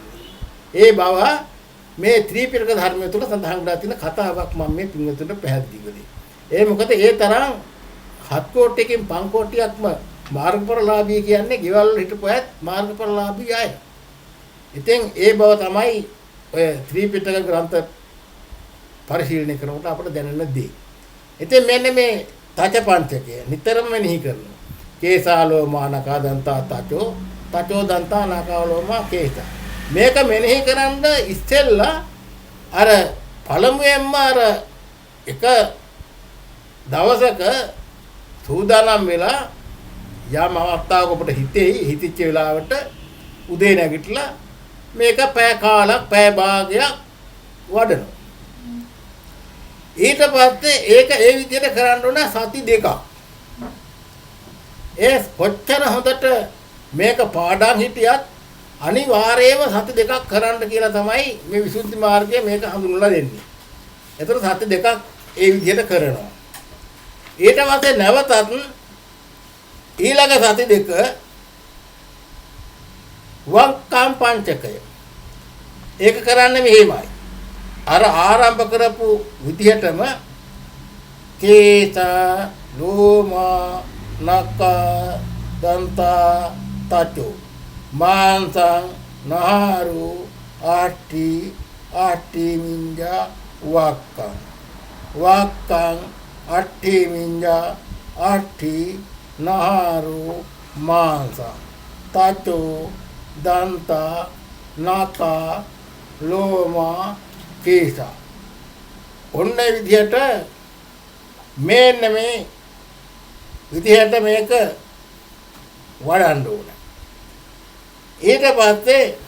ඒ බව මේ ත්‍රිපිටක ධර්මය තුල සඳහන් කරලා තියෙන කතාවක් මම මේ පින්වතුන්ට පැහැදිලි කළේ. ඒ මොකද ඒ තරම් 7 කෝටියකින් 5 කෝටියක්ම මාර්ගඵලලාභී කියන්නේ ගෙවල් වල හිටපු අයත් මාර්ගඵලලාභී අය. ඉතින් ඒ බව තමයි ඔය ත්‍රිපිටක ග්‍රන්ථ පරිශීලනය කරනකොට අපිට දැනෙන දේ. ඉතින් මෙන්න මේ තච පංචකය නිතරම මෙනෙහි කරනවා. කේසාලෝමා නකා දන්තා තචෝ තචෝ දන්තා නකාලෝමා කේස. මේක මෙනෙහි කරන්න ඉස්සෙල්ලා අර පළමුවෙන්ම අර එක දවසක සූදානම් වෙලා යම් අවස්ථාවක අපට හිතිච්ච වෙලාවට උදේ නැගිටලා මේක පැය කාලක් පැය භාගයක් වඩනවා. ඊට පස්සේ ඒක ඒ විදිහට කරන්න ඕන සති දෙකක්. ඒ කොච්චර හොඳට මේක පාඩම් හිටියත් අනිවාර්යයෙන්ම සති දෙකක් කරන්න කියලා තමයි මේ විසුද්ධි මාර්ගයේ මේක හඳුන්වලා දෙන්නේ. ඒතර සති දෙකක් ඒ විදිහට කරනවා. ඊට පස්සේ නැවතත් ඊළඟ සති දෙක වක්කම් පංචකය. ඒක කරන්නේ මෙහෙමයි. අර ආරම්භ කරපු විදිහටම කේත ලෝම නක දන්ත තචෝ මාංසං නහරු ආටි මිඤ්ඤා වක්කං අට්ඨි මිඤ්ඤා අට්ඨි නහරු මාංසං තචෝ දන්ත නක ලෝම කේස. ඔන්න විදිහට මේක වඩන්න ඕන. ඊට පස්සේ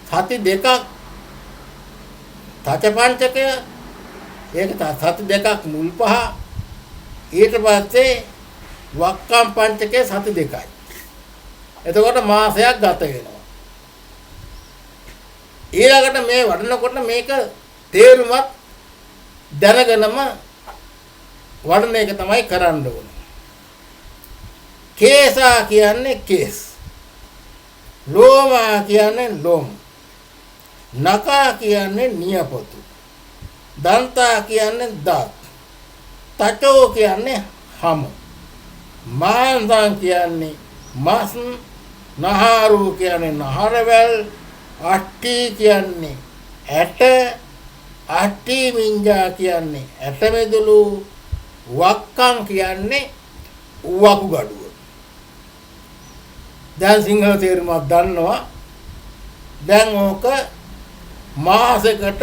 සති දෙකක් තච පංචකය ඒක සති දෙකක් මුල් පහ. ඊට පස්සේ වක්කම් පංචකය සති දෙකයි. එතකොට මාසයක් ගත වෙනවා. ඊළඟට මේ වඩනකොට මේක තේරුමත් දැනගෙනම වඩන එක තමයි කරන්න ඕනේ. කේසා කියන්නේ කේස්. ලෝමා කියන්නේ ලොම්. නකා කියන්නේ නියපොතු. දන්තා කියන්නේ දත්. තචෝ කියන්නේ හම. මාංශං කියන්නේ මස්. නහරු කියන්නේ නහරවැල්. අට්ටි කියන්නේ ඇට. අට්ටි මිඤ්ඤා කියන්නේ ඇට මෙදුළු. වක්කං කියන්නේ වකුගඩුව. දැන් සිංහල තේරුමක් දන්නවා. දැන් ඕක මාසෙකට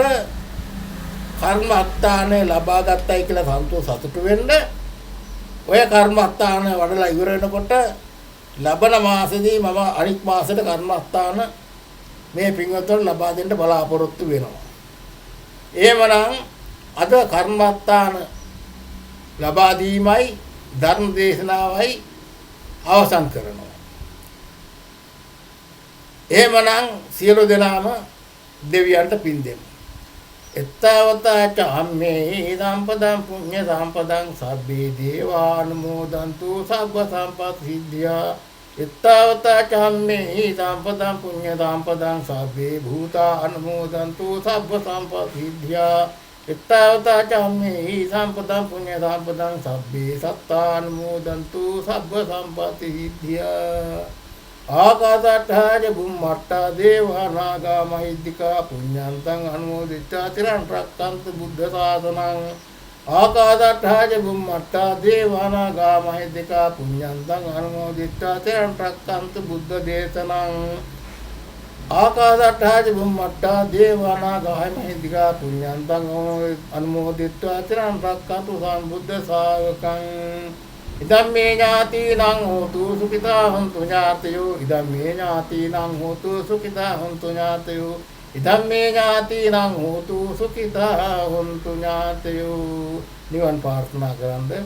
කර්මස්ථානය ලබා ගත්තයි කියලා සතුටු වෙන්න ඔය කර්මස්ථාන වඩලා ඉවර වෙනකොට ලබන මාසෙදී මම අනිත් මාසෙට කර්මස්ථාන මේ පින්වත්වල ලබා දෙන්න බලාපොරොත්තු වෙනවා. එහෙමනම් අද කර්මස්ථාන ලබා දීමයි ධර්ම දේශනාවයි අවසන් කරනවා. එහෙමනම් සියලු දෙනාම දෙවියන්ට පින් දෙමු. එත්තවතාච අම්මේ සම්පදං පුඤ්ඤ සම්පදං සබ්බේ දේවානුමෝදන්තු සබ්බ සම්පත් සිද්ධියා. එත්තවතාච අම්මේ සම්පදං පුඤ්ඤ සම්පදං සබ්බේ භූතා අනුමෝදන්තු සබ්බ සම්පත් සිද්ධියා. එත්තවතාච අම්මේ සම්පදං පුඤ්ඤ සම්පදං සබ්බේ සත්තානුමෝදන්තු සබ්බ සම්පත් සිද්ධියා. ආකාසට්ඨාජ බුම්මට්ඨා දේවා නාග මහිද්దికා පුඤ්ඤන්තං අනුමෝදිතා තිරං රක්ඛන්තු බුද්ධ ශාසනං. ආකාසට්ඨාජ බුම්මට්ඨා දේවා නාග මහිද්దికා පුඤ්ඤන්තං අනුමෝදිතා තිරං රක්ඛන්තු බුද්ධ දේශනං. ආකාසට්ඨාජ බුම්මට්ඨා දේවා නාග මහිද්దికා පුඤ්ඤන්තං අනුමෝදිතා තිරං රක්ඛන්තු සම්බුද්ධ ශාවකං. ඉදම්මේ ඥාතිනං හෝතු සුඛිතා හොන්තු ඥාතයෝ. ඉදම්මේ ඥාතිනං හෝතු සුඛිතා හොන්තු ඥාතයෝ. ඉදම්මේ ඥාතිනං හෝතු සුඛිතා හොන්තු ඥාතයෝ. නිවන් ප්‍රාර්ථනා කරන්නේ.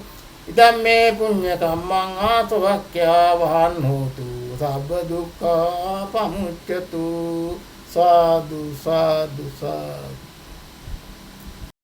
ඉදම්මේ පුඤ්ඤ කම්මං ආසවක්ඛ්‍යා වහන් හෝතු සබ්බ දුක්ඛා පමුච්ඡතු. සාදු සාදු සාදු.